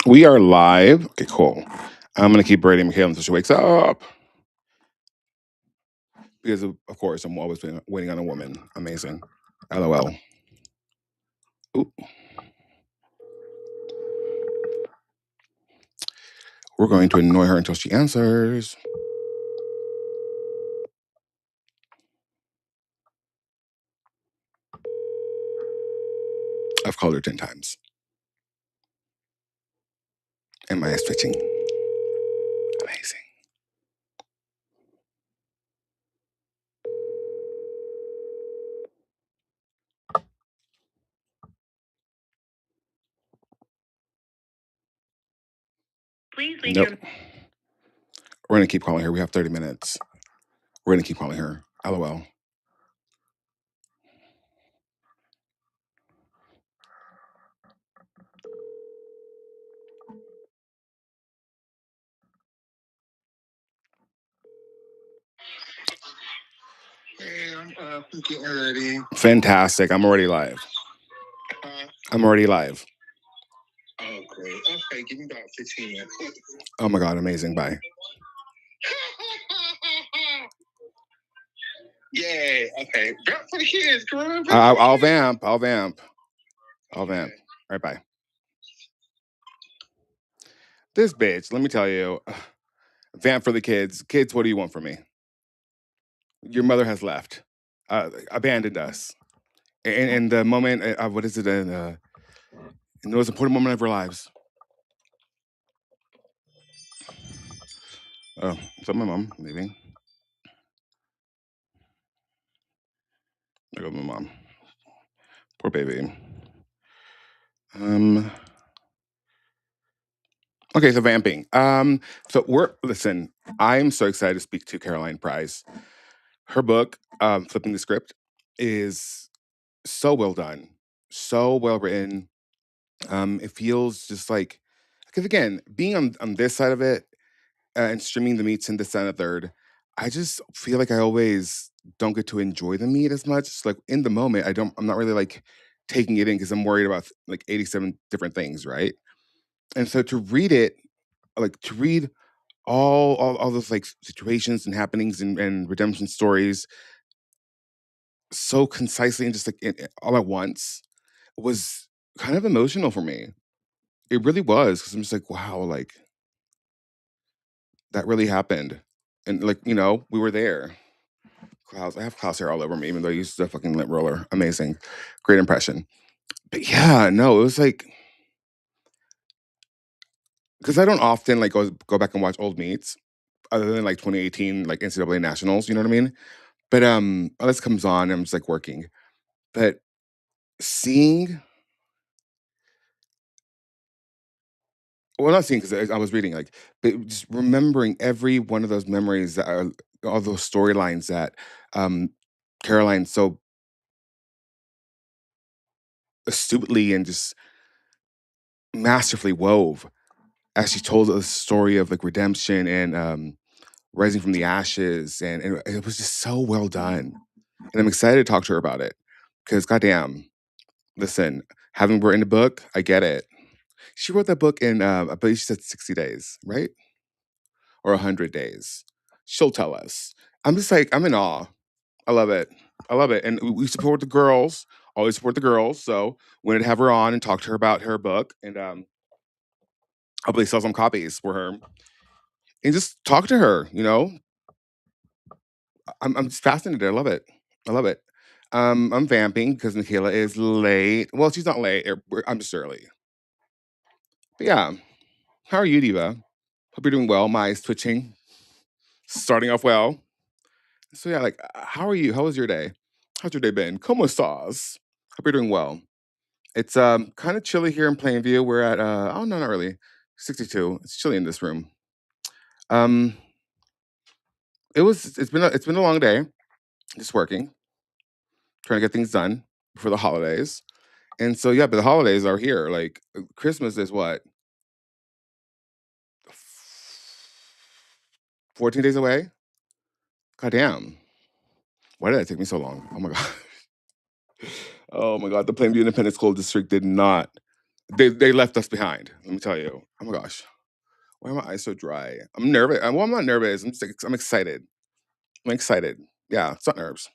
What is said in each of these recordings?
We are live. Okay, cool. I'm gonna keep braiding Michaela until she wakes up because, of course, I'm always waiting on a woman. Amazing. LOL. Ooh, we're going to annoy her until she answers. I've called her 10 times. And my eyes twitching. Amazing. Please leave nope. We're gonna keep calling her. We have 30 minutes. We're gonna keep calling her. LOL. Hey, I'm getting ready. Fantastic. I'm already live. I'm already live. Oh, great. Okay, give me about 15 minutes. Oh my God, amazing. Bye. Yay. Okay. Vamp for the kids, girl. I'll vamp. I'll vamp. I'll vamp. All right, bye. This bitch, let me tell you, vamp for the kids. Kids, what do you want from me? Your mother has left, abandoned us. In the moment, what is it? In the most important moment of our lives. Oh, is that my mom leaving? There goes my mom. Poor baby. Okay, so vamping. Listen, I'm so excited to speak to Caroline Price. Her book, Flipping the Script, is so well done, so well written. It feels just like, because again, being on this side of it and streaming the meats in this and the third, I just feel like I always don't get to enjoy the meat as much. Like in the moment, I'm not really like taking it in because I'm worried about like 87 different things, right? And so to read it, like to read all those like situations and happenings and redemption stories so concisely and just like all at once was kind of emotional for me. It really was because I'm just like, wow, like that really happened, and like we were there. Clouds. I have clouds hair all over me, even though I used the fucking lint roller. Amazing, great impression. But yeah, no, it was like because I don't often like go back and watch old meets other than like 2018 like NCAA nationals. You know what I mean? But this comes on, I'm just like working. But seeing, well, not seeing because I was reading, like, but just remembering every one of those memories that are all those storylines that um, Caroline so astutely and just masterfully wove as she told us the story of like redemption and rising from the ashes, and it was just so well done. And I'm excited to talk to her about it because, goddamn, listen, having written a book, I get it. She wrote that book in, I believe she said 60 days, right? Or 100 days. She'll tell us. I'm just like, I'm in awe. I love it. I love it. And we support the girls, always support the girls. So wanted to have her on and talk to her about her book and hopefully sell some copies for her and just talk to her, I'm just fascinated. I love it. I love it. I'm vamping because Michaela is late. Well, she's not late. I'm just early. But yeah, how are you, Diva? Hope you're doing well. My eyes twitching. Starting off well. So yeah, like, how are you? How was your day? How's your day been? ¿Cómo estás? Hope you're doing well. It's kind of chilly here in Plainview. We're at oh no, not really. 62. It's chilly in this room. Um, it's been a long day. Just working, trying to get things done before the holidays. And so yeah, but the holidays are here. Like Christmas is what? 14 days away? God damn. Why did that take me so long? Oh my god. Oh my god, the Plainview Independent School District did not They left us behind. Let me tell you. Oh my gosh, why are my eyes so dry? I'm nervous. Well, I'm not nervous. I'm excited. I'm excited. Yeah, it's not nerves.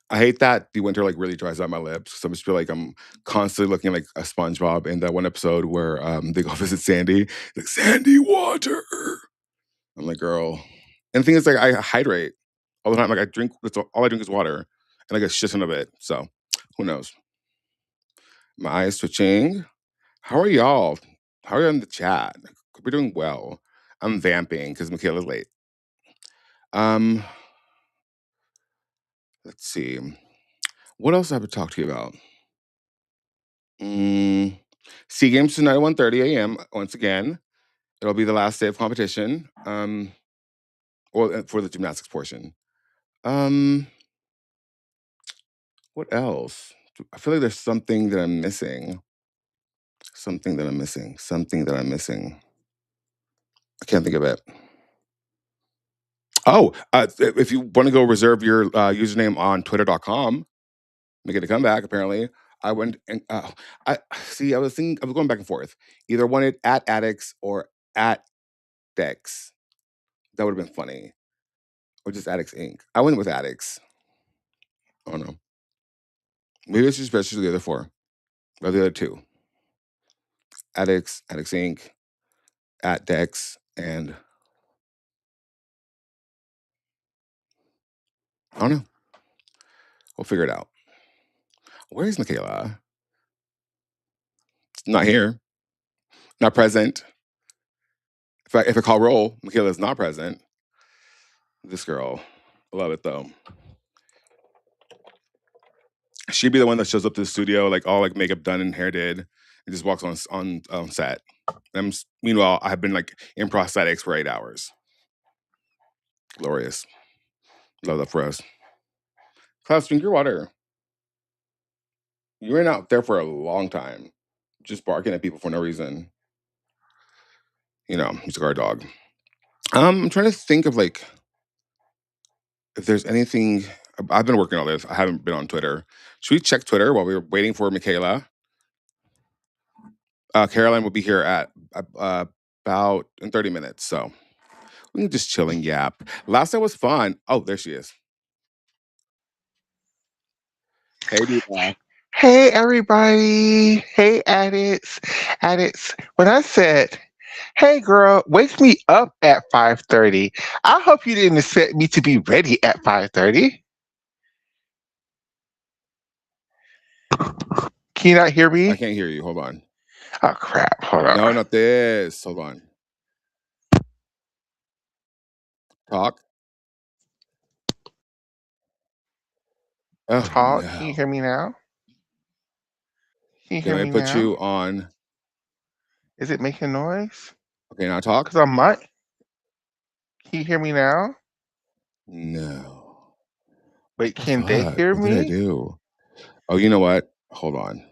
I hate that the winter like really dries out my lips. So I just feel like I'm constantly looking like a SpongeBob in that one episode where they go visit Sandy. Like Sandy water. I'm like, girl. And the thing is, like, I hydrate all the time. Like, I drink. That's all I drink is water, and I get shit ton of it. So, who knows? My eyes twitching. How are y'all? How are you in the chat? We're doing well. I'm vamping because Michaela's late. Um, let's see. What else have I talked to you about? Mm, Sea Games tonight at 1:30 a.m. Once again, it'll be the last day of competition. Or for the gymnastics portion. Um, what else? I feel like there's something that I'm missing. Something that I'm missing. Something that I'm missing. I can't think of it. Oh, if you want to go reserve your username on twitter.com, make it a comeback, apparently. I went and I see, I was thinking, I was going back and forth. Either wanted at Addicts or at Dex. That would have been funny. Or just Addicts Inc. I went with Addicts. Oh no. Maybe it's just register the other four. Or the other two. Addicts, Addicts Inc., at Dex, and I don't know. We'll figure it out. Where is Michaela? Not here. Not present. If I call roll, Michaela's not present. This girl. I love it though. She'd be the one that shows up to the studio, like all like makeup done and hair did, and just walks on set. Meanwhile, I have been like in prosthetics for 8 hours. Glorious. Love that for us. Klaus, drink your water. You were out there for a long time, just barking at people for no reason. You know, he's a guard dog. I'm trying to think of like if there's anything. I've been working on this. I haven't been on Twitter. Should we check Twitter while we were waiting for Michaela? Caroline will be here at about in 30 minutes. So we can just chilling yap. Last night was fun. Oh, there she is. Hey, Diva. Hey everybody. Hey addicts. Addicts. When I said, "Hey girl, wake me up at 5:30." I hope you didn't expect me to be ready at 5:30. Can you not hear I me? can't hear you. Hold on. Oh crap. Hold No, on. not this. Hold on. Talk. Oh Talk. Can you no. hear me now? Can you Can hear I me put now? you on? Is it making noise? Okay, now talk. Cuz I might. Can you hear me now? No. What Wait, the can they fuck? hear What did I me? do? Oh, you know what? Hold on.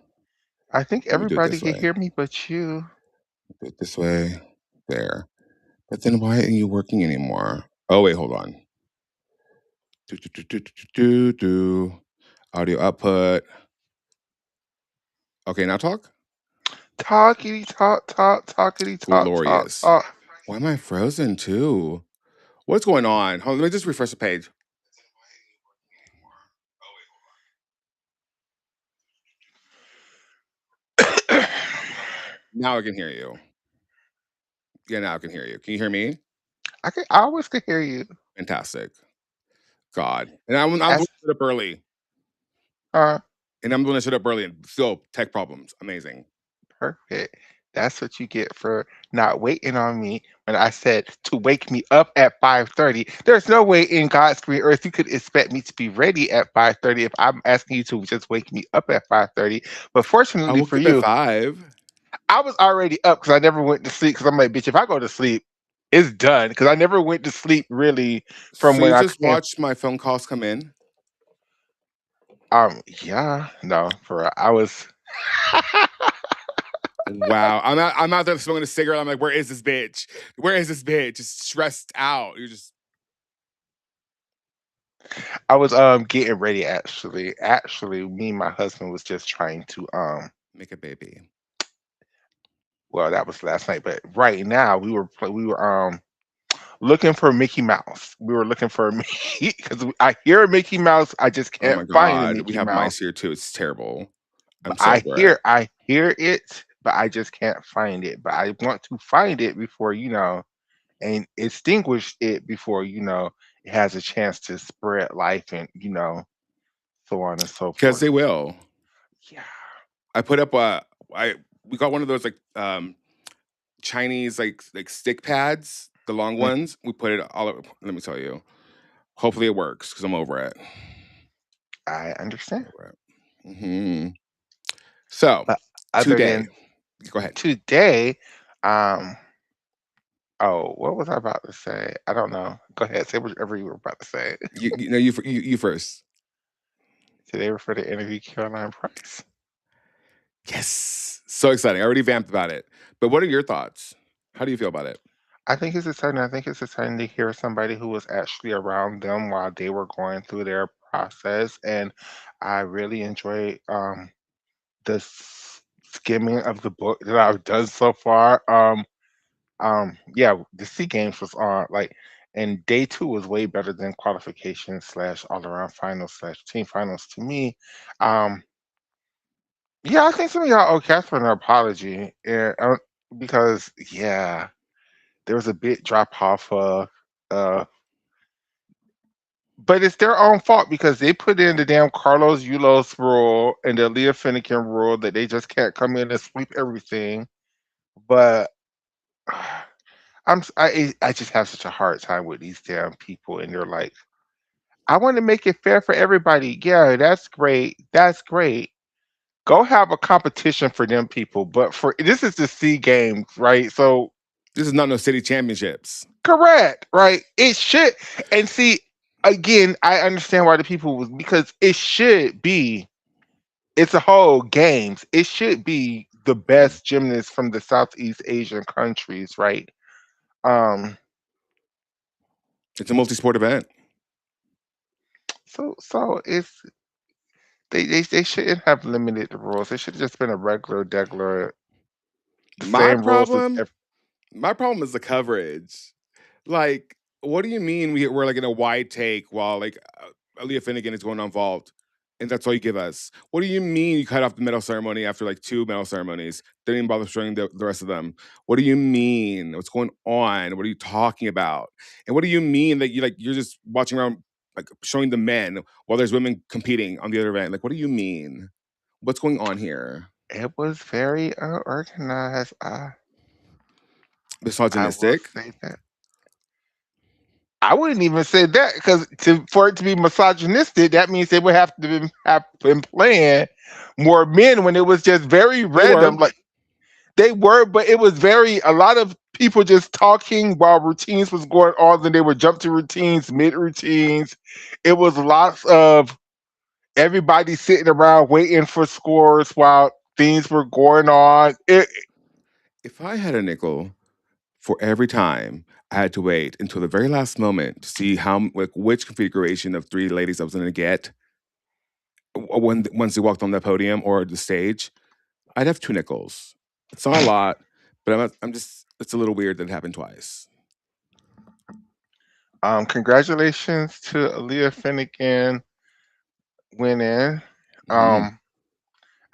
I think Let me do it everybody this can way. hear me but you. Do it this way. There. But then why aren't you working anymore? Oh wait, hold on. Do, do, do, do, do, do, do. Audio output. Okay, now talk. Talkity talk talk talkity talk talk Glorious. talk. Why am I frozen too? What's going on? Hold on, let me just refresh the page. Now I can hear you. Yeah, now I can hear you. Can you hear me? I always could hear you. Fantastic. God. And I'm That's going to sit up early. uh And I'm going to sit up early and still tech problems. Amazing. perfect. That's what you get for not waiting on me when I said to wake me up at 5:30. There's no way in God's green earth you could expect me to be ready at 5:30 if I'm asking you to just wake me up at 5:30. But I fortunately woke for up at you, 5. I was already up because I never went to sleep because I'm like, bitch, if I go to sleep, it's done. Because I never went to sleep really from So when you I just came. watched my phone calls come in? Yeah, no, for real. I was Wow. I'm out there smoking a cigarette. I'm like, where is this bitch? Where is this bitch? Just stressed out. You're just I was getting ready actually. Actually, me and my husband was just trying to Make a baby. well, that was last night, but right now we were looking for Mickey Mouse. We were looking for Mickey because I hear Mickey Mouse, I just Oh can't my find a god, we Mickey have Mouse. mice here too. It's terrible. But I'm so over it. I hear it, but I just can't find it. But I want to find it before and extinguish it before it has a chance to spread life and so on and so Because forth. they will. Yeah, I put up I we got one of those like Chinese like stick pads, the long mm, ones. We put it all over. Let me tell you. Hopefully it works because I'm over it. I understand. Over it. So But other today, than go ahead. today, um, oh, what was I about to say? I don't know. Go ahead, say whatever you were about to say. You know you first. Today we're for the interview Caroline Price. Yes, so exciting. I already vamped about it. But what are your thoughts? How do you feel about it? I think it's exciting. I think it's exciting to hear somebody who was actually around them while they were going through their process, and I really enjoy the skimming of the book that I've done so far. Yeah, the Sea Games was on and day two was way better than qualification slash all around finals slash team finals to me. Um, yeah, I think some of y'all owe Catherine an apology, because yeah, there was a bit drop off. Uh, but it's their own fault because they put in the damn Carlos Ulos rule and the Leah Finnegan rule that they just can't come in and sweep everything. But I just have such a hard time with these damn people, and they're like, I want to make it fair for everybody. Yeah, that's great. That's great. Go have a competition for them people. But for this is the C games, right? So This is not no city championships. correct, right? It should and see again, I understand why the people was because it should be it's a whole games. It should be the Mhm. best gymnasts from the Southeast Asian countries, right? Um It's a multi-sport event. so it's they shouldn't have limited the rules. It should have just been a regular the My same rules as problem, my problem is the coverage. Like, what do you mean we're like in a wide take while like Aaliyah Finnegan is going on vault, and that's all you give us? What do you mean you cut off the medal ceremony after like two medal ceremonies? Didn't even bother showing the rest of them. What do you mean? What's going on? What are you talking about? And what do you mean that you're just watching around like showing the men while there's women competing on the other event? Like, what do you mean? What's going on here? it was very unorganized. I will Misogynistic. say that. I wouldn't even say that because for it to be misogynistic, that means they would have been playing more men when it was just very They random. were. Like they were, but it was very a lot of people just talking while routines was going on. Then they would jump to routines, mid routines. It was lots of everybody sitting around waiting for scores while things were going on. If I had a nickel for every time I had to wait until the very last moment to see how like which configuration of three ladies I was going to get when once they walked on the podium or the stage, I'd have two nickels. It's not a lot, but I'm just it's a little weird that it happened twice. Congratulations to Aaliyah Finnegan winning. Mhm. Um,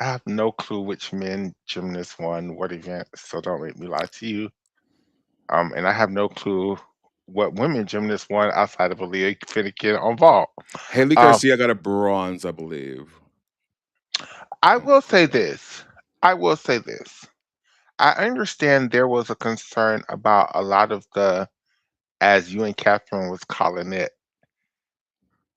I have no clue which men gymnasts won what event, so don't make me lie to you. And I have no clue what women gymnasts won outside of Aaliyah Finnegan on vault. Haley Um, Garcia got a bronze, I believe. I I'm will pretty say sure. this. I will say this. I understand there was a concern about a lot of as you and Catherine was calling it,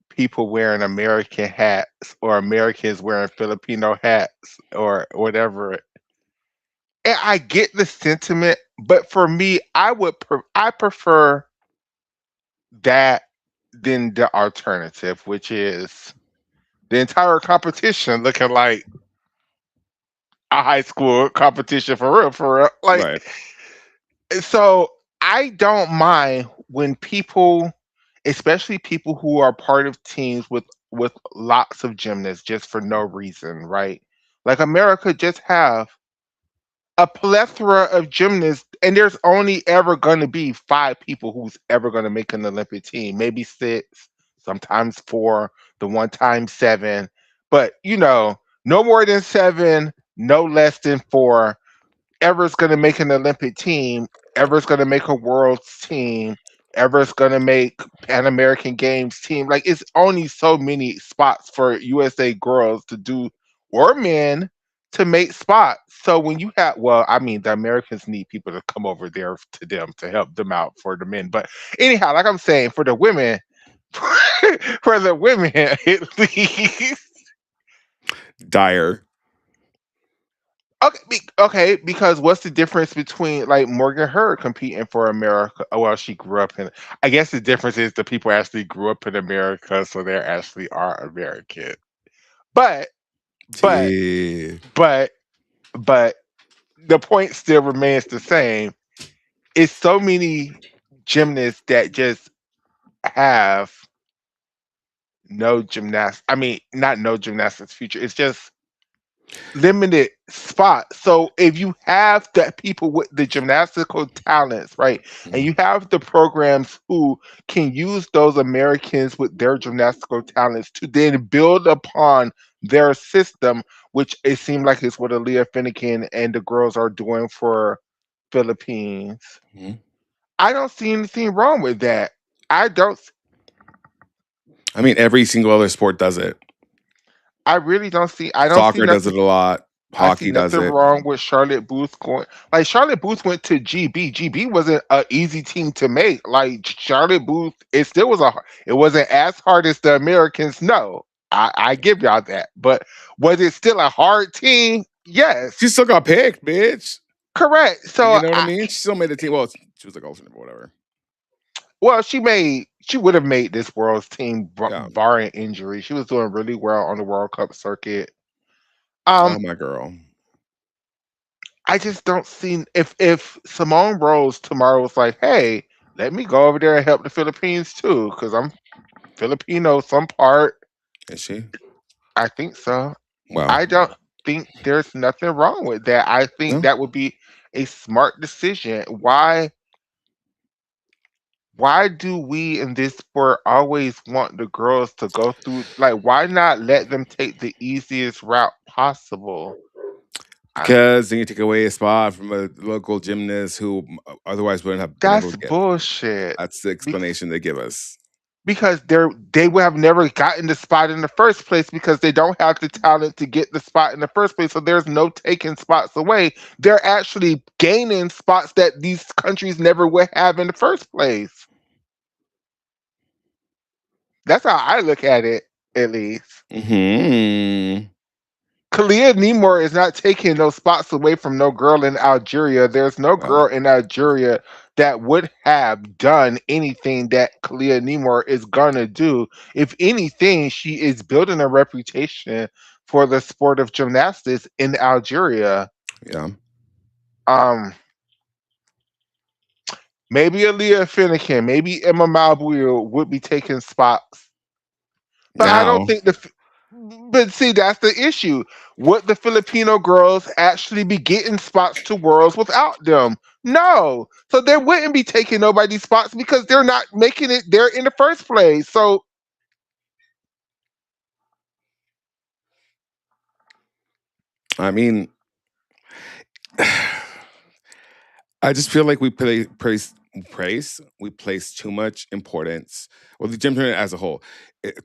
people wearing American hats or Americans wearing Filipino hats or whatever. And I get the sentiment, but for me, I prefer that than the alternative, which is the entire competition looking like a high school competition for real, for real. Right. So I don't mind when people especially people who are part of teams with lots of gymnasts just for no reason, right? Like America just have a plethora of gymnasts, and there's only ever going to be five people who's ever going to make an Olympic team, maybe six, sometimes four, the one time seven, but no more than seven, no less than four ever's going to make an Olympic team, ever's going to make a world's team, ever's going to make Pan American Games team. Like it's only so many spots for USA girls to do or men to make spots. So when you have, well, I mean, the Americans need people to come over there to them to help them out for the men. But anyhow, like I'm saying, for the women, for the women at least. Dire. Okay, okay, because what's the difference between like Morgan Hurd competing for America? Oh, well, she grew up in. I guess the difference is the people actually grew up in America, so they actually are American. But, but, Yeah. but, but the point still remains the same. It's so many gymnasts that just have no gymnastics. I mean, not no gymnastics future. It's just limited spots. So if you have the people with the gymnastical talents, right, and Mhm. you have the programs who can use those Americans with their gymnastical talents to then build upon their system, which it seemed like is what Aaliyah Finnegan and the girls are doing for Philippines. Mhm. I don't see anything wrong with that. I don't. I mean, every single other sport does it. I really don't see. I don't see Soccer does nothing. it a lot. I see Hockey does nothing it. wrong with Charlotte Booth going. Like Charlotte Booth went to GB. GB wasn't an easy team to make. Like Charlotte Booth, it still was it wasn't as hard as the Americans. No, I give y'all that. But was it still a hard team? She Yes, still got picked, bitch. correct. You So know what I mean? She still made the team. Well, she was like alternate, but whatever. well, she would have made this world's team Yeah. barring injury. She was doing really well on the World Cup circuit. Oh Um, my girl. I just don't see if Simone Rose tomorrow was like, "Hey, let me go over there and help the Philippines too, because I'm Filipino, some part." Is she? I think so. Well, I don't think there's nothing wrong with that. I think no. that would be a smart decision. Why do we in this sport always want the girls to go through? Like, why not let them take the easiest route possible? I, Because then you take away a spot from a local gymnast who otherwise wouldn't have been able that's to get. bullshit. That's the explanation they give us. Because they would have never gotten the spot in the first place because they don't have the talent to get the spot in the first place. So there's no taking spots away. They're actually gaining spots that these countries never would have in the first place. That's how I look at it, at least. Hmm. Kalia Nemor is not taking those spots away from no girl in Algeria. There's no Well, girl in Algeria that would have done anything that Kalia Nemor is gonna do. If anything, she is building a reputation for the sport of gymnastics in Algeria. yeah. Um, maybe Aaliyah Finnegan, maybe Emma Malbuil would be taking spots. But I don't Now, think but see, that's the issue. Would the Filipino girls actually be getting spots to worlds without them? No. So they wouldn't be taking nobody's spots because they're not making it there in the first place. So I mean, I just feel like we we place too much importance, well, the gym tournament as a whole,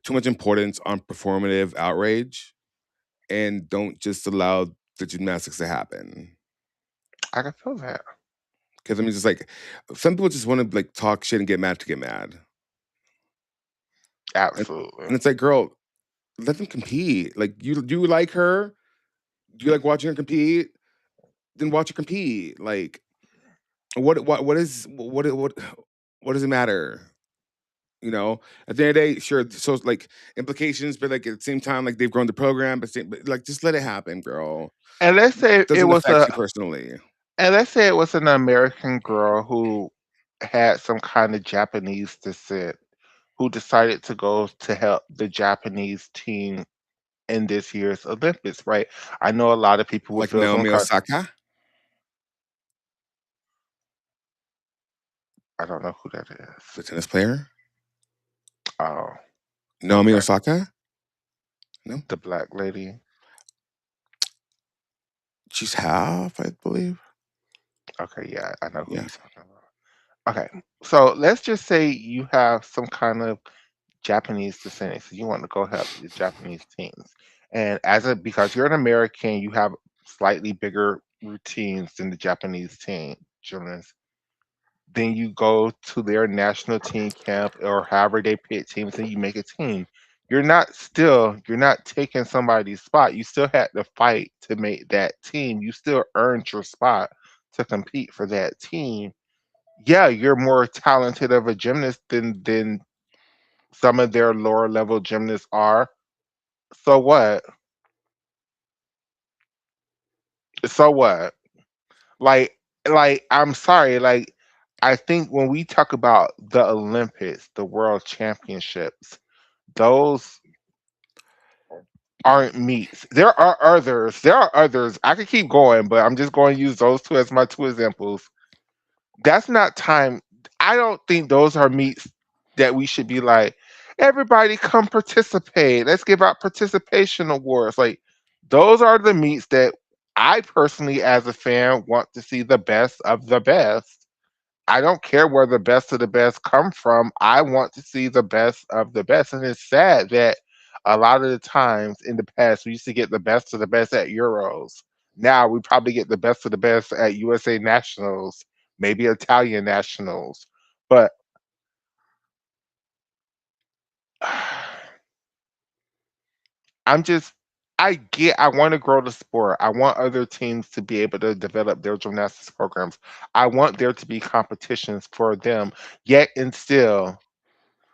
too much importance on performative outrage, and don't just allow the gymnastics to happen. I can feel that. Because I mean, just like some people just want to like talk shit and get mad to get mad, and, Absolutely. and it's like, girl, let them compete. Like, you do you like her? Do you like watching her compete? Then watch her compete. Like, what does it matter? You know, at the end of the day, sure. So like implications, but like at the same time, like they've grown the program, but like just let it happen, girl. And let's say it Doesn't was affect a you personally. and let's say it was an American girl who had some kind of Japanese descent. who decided to go to help the Japanese team in this year's Olympics, right? I know a lot of people will Like feel some Naomi kind. Osaka, I don't know who that is. the tennis player. Oh, Naomi okay. Osaka? No, The black lady. she's half, I believe. Okay, yeah, I know who Yeah, you're talking about. Okay, so let's just say you have some kind of Japanese descent, so you want to go help the Japanese teams, and because you're an American, you have slightly bigger routines than the Japanese team gymnasts. Then you go to their national team camp or however they pick teams, and you make a team. You're not taking somebody's spot. You still had to fight to make that team. You still earned your spot to compete for that team. Yeah, you're more talented of a gymnast than some of their lower level gymnasts are. So what? So what? Like I'm sorry, I think when we talk about the Olympics, the world championships, those aren't meets. There are others. There are others. I could keep going, but I'm just going to use those two as my two examples. That's not time. I don't think those are meets that we should be like, everybody come participate. Let's give out participation awards. Like, those are the meets that I personally, as a fan, want to see the best of the best. I don't care where the best of the best come from. I want to see the best of the best. And it's sad that a lot of the times in the past, we used to get the best of the best at Euros. Now we probably get the best of the best at USA Nationals, maybe Italian Nationals. But I'm just, I want to grow the sport. I want other teams to be able to develop their gymnastics programs. I want there to be competitions for them. Yet and still,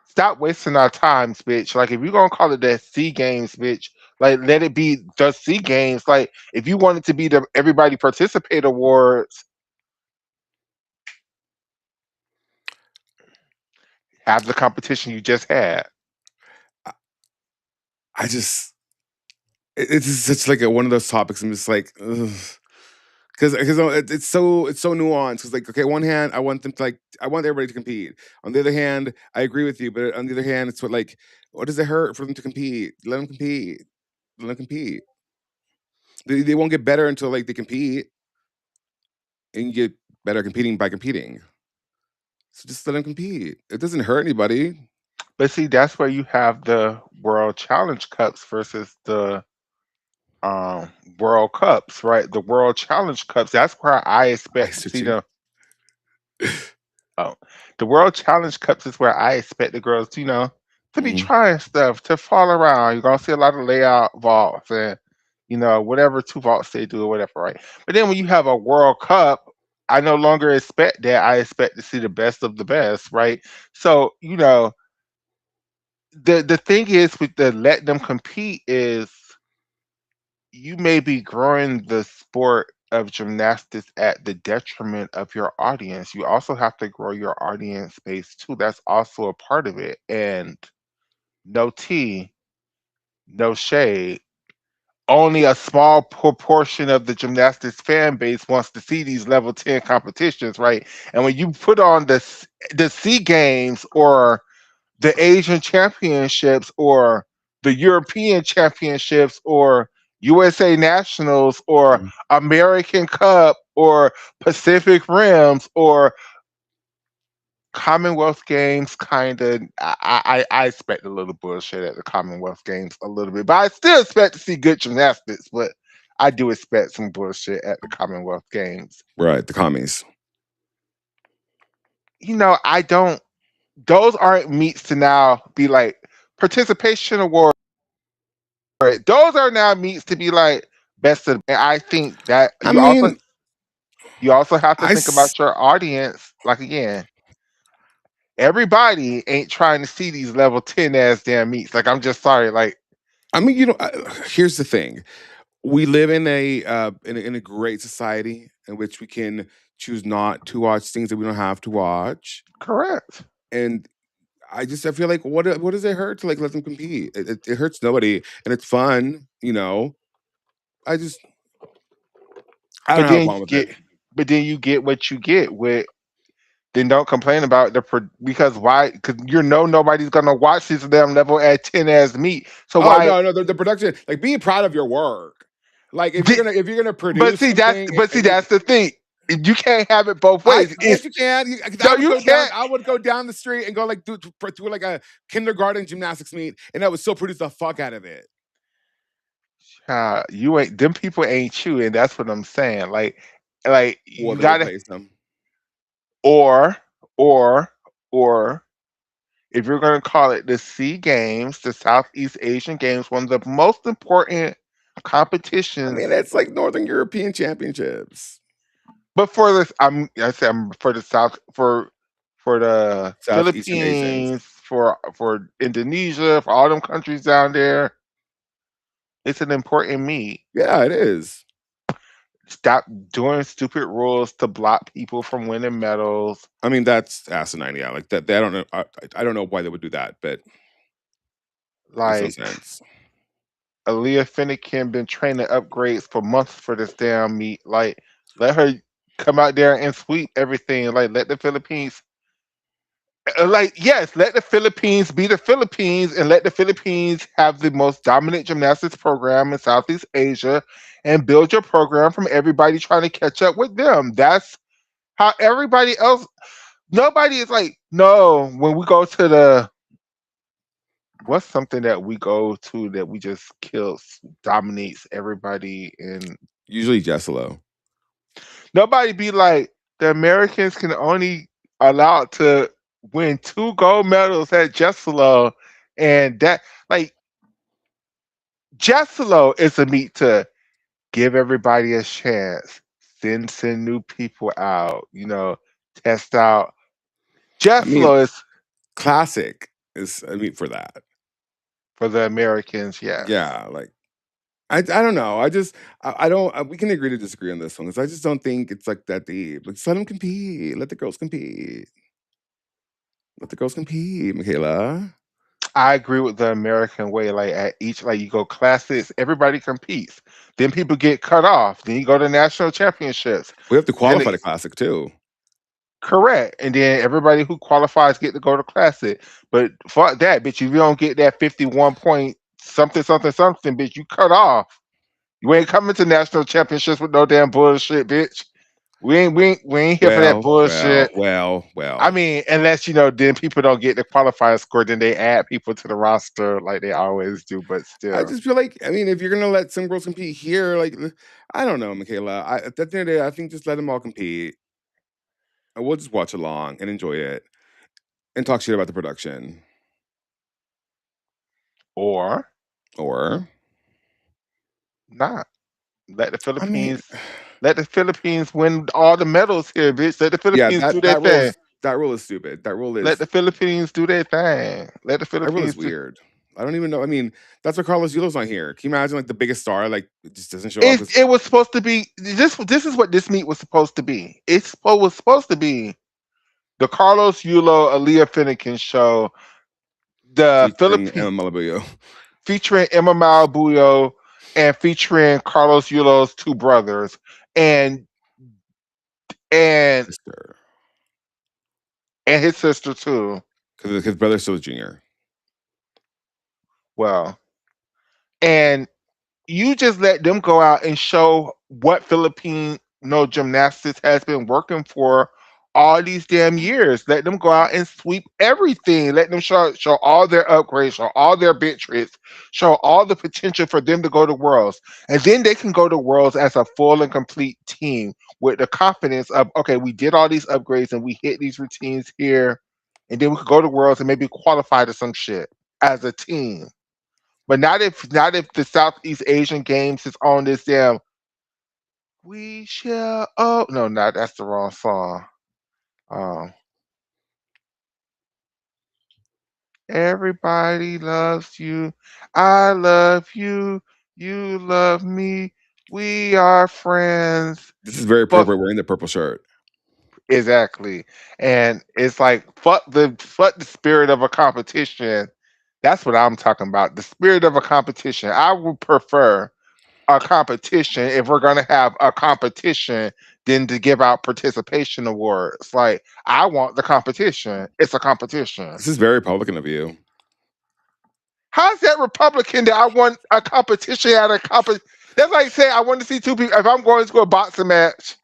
stop wasting our times, bitch. Like, if you're gonna call it the Sea Games, bitch, like, let it be the Sea Games. Like, if you want it to be the Everybody Participate Awards, have the competition you just had. I, I just it's just such like one of those topics. I'm just like, because it's so nuanced. Because like, okay, one hand, I want them to like, I want everybody to compete. On the other hand, I agree with you, but on the other hand, it's what like, what does it hurt for them to compete? Let them compete. Let them compete. They won't get better until like they compete, and you get better competing by competing. So just let them compete. It doesn't hurt anybody. But see, that's where you have the World Challenge Cups versus the um World Cups, right? The World Challenge Cups, that's where I I expect to see switching. them. Oh, the World Challenge Cups is where I expect the girls, to be Mhm. trying stuff, to fall around. You're gonna see a lot of layout vaults and whatever two vaults they do or whatever, right? But then when you have a World Cup, I no longer expect that. I expect to see the best of the best, right? So, the thing is with the let them compete is you may be growing the sport of gymnastics at the detriment of your audience. You also have to grow your audience base too. That's also a part of it. And no tea, no shade. Only a small proportion of the gymnastics fan base wants to see these level 10 competitions, right? And when you put on the Sea Games or the Asian Championships or the European Championships or USA Nationals or Mhm. American Cup or Pacific Rims or Commonwealth Games, kind of. I expect a little bullshit at the Commonwealth Games a little bit, but I still expect to see good gymnastics. But I do expect some bullshit at the Commonwealth Games. Right, the commies. I don't. Those aren't meets to now be like participation award. Right. Those are now meets to be like best of. And I think that I mean, you also have to I think s- about your audience. Like, again, everybody ain't trying to see these level 10 ass damn meets. Like, I'm just sorry. Like, I mean, you know, here's the thing. We live in in a great society in which we can choose not to watch things that we don't have to watch. correct. And I feel like what does it hurt to like let them compete? It hurts nobody, and it's fun, you know. I just I don't But have a then problem you with get, it. but then you get what you get with. Then don't complain about because why? Because nobody's gonna watch this damn level at 10 as meat. So Oh why? no, no, the production, like be proud of your work. Like if you're gonna But produce see, something and that's the thing. You can't have it both I ways. yes It's you can. no, you can't. I would go down the street and go like do like a kindergarten gymnastics meet, and I would still produce the fuck out of it. You ain't them people ain't you, and that's what I'm saying. Like Well, you then gotta replace them. or or or if you're gonna call it the Sea Games, the Southeast Asian Games, one of the most important I competitions. mean, it's like Northern European Championships, But for this, I say I'm for the South for the Southeastern Asians. Philippines, for Indonesia, for all them countries down there. It's an important meet. Yeah, it is. Stop doing stupid rules to block people from winning medals. I mean, that's asinine. Yeah, like that. They, I don't know. I don't know why they would do that, but makes no Like sense. Aaliyah Finnegan been training upgrades for months for this damn meet. Like, let her come out there and sweep everything. Like, let the Philippines, yes, let the Philippines be the Philippines and let the Philippines have the most dominant gymnastics program in Southeast Asia and build your program from everybody trying to catch up with them. That's how everybody else, nobody is like, no, when we go to what's something that we go to that we just kills dominates everybody and Usually Jesselo. nobody be like the Americans can only allowed to win 2 gold medals at Jesselo and that like Jesselo is a meet to give everybody a chance, send new people out, test out. I mean, Jesselo is classic is. I mean, for that. for the Americans, yes. Yeah, like I don't know. I don't. We can agree to disagree on this one because I just don't think it's like that deep. Like, just let them compete. Let the girls compete. Let the girls compete, Michaela. I agree with the American way. Like at each, like you go classics, everybody competes. Then people get cut off. Then you go to national championships. We have to Then qualify the classic too. correct, and then everybody who qualifies get to go to classic. But fuck that, bitch. If you don't get that 51 point something something something, bitch, you cut off. You ain't coming to national championships with no damn bullshit, bitch. We ain't here for that Well, well, bullshit. well, I well. mean, unless then people don't get the qualifying score, then they add people to the roster like they always do. But I still, just feel like I mean, if you're gonna let some girls compete here, like I don't know, Michaela. At the end of the day, I think just let them all compete, and we'll just watch along and enjoy it and talk shit about the production. or Or, not. Let the I mean, Philippines let the Philippines win all the medals here, bitch. Let the yeah, Philippines do their thing. that rule is stupid. Let the Philippines do their thing. Let the That rule is Philippines do. weird. I don't even know. I mean, that's why Carlos Yulo's not here. Can you imagine like the biggest star like it just doesn't show up? Because It was supposed to be this. This is what this meet was supposed to be. Was supposed to be the Carlos Yulo Aaliyah Finnegan show. The featuring Philippine Emma Malabuyo, featuring Emma Malabuyo and featuring Carlos Yulo's two brothers and and sister, and his sister too. because his brother's still a junior. Well, and you just let them go out and show what Filipino gymnastics has been working for all these damn years. Let them go out and sweep everything. Let them show all their upgrades, show all their bit tricks, show all the potential for them to go to worlds. And then they can go to worlds as a full and complete team with the confidence of, okay, we did all these upgrades and we hit these routines here. And then we could go to worlds and maybe qualify to some shit as a team. But not if the Southeast Asian Games is on this damn we shall oh no, not that's the wrong song. Um Everybody loves you. I love you. You love me. We are friends. This is very But appropriate wearing the purple shirt. Exactly. And it's like fuck the spirit of a competition. That's what I'm talking about. The spirit of a competition. I would prefer a competition if we're gonna have a competition than to give out participation awards. Like I want the competition. It's a competition. This is very Republican of you. How's that Republican that I want a competition at a competition? That's like saying I want to see two people. If I'm going to a boxing match,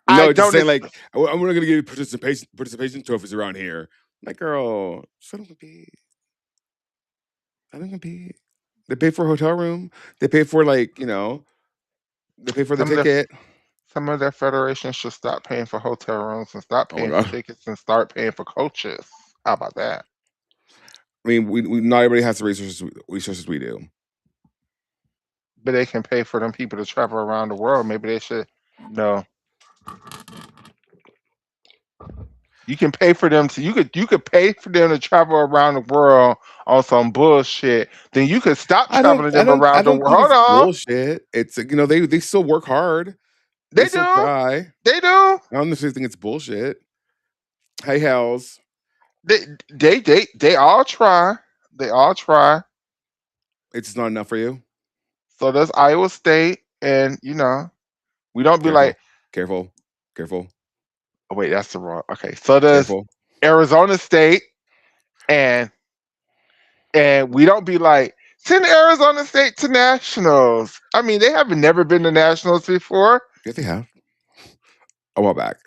I No, just don't. saying like I'm gonna give you participation trophies around here. Like, girl, so don't compete. I don't compete. They pay for a hotel room. They pay for they pay for the Some of the ticket. some of their federations should stop paying for hotel rooms and stop Oh my paying for god. tickets and start paying for coaches. How about that? I mean, we not everybody has the resources we do. But they can pay for them people to travel around the world. Maybe they should. No, you can pay for them to. You could pay for them to travel around the world on some bullshit. Then you could stop I don't traveling I them don't I around the don't world. think Hold it's on, bullshit. It's they still work hard. They they still do. try. They do. I don't necessarily think it's bullshit. Hey, hells. They all try. They all try. It's just not enough for you. So does Iowa State, and we don't be like, Careful. Careful. Careful. oh, wait, that's the wrong. Okay, so does Careful. Arizona State, and we don't be like, send Arizona State to nationals. I mean, they haven't never been to nationals before. Yes, they have. A while back.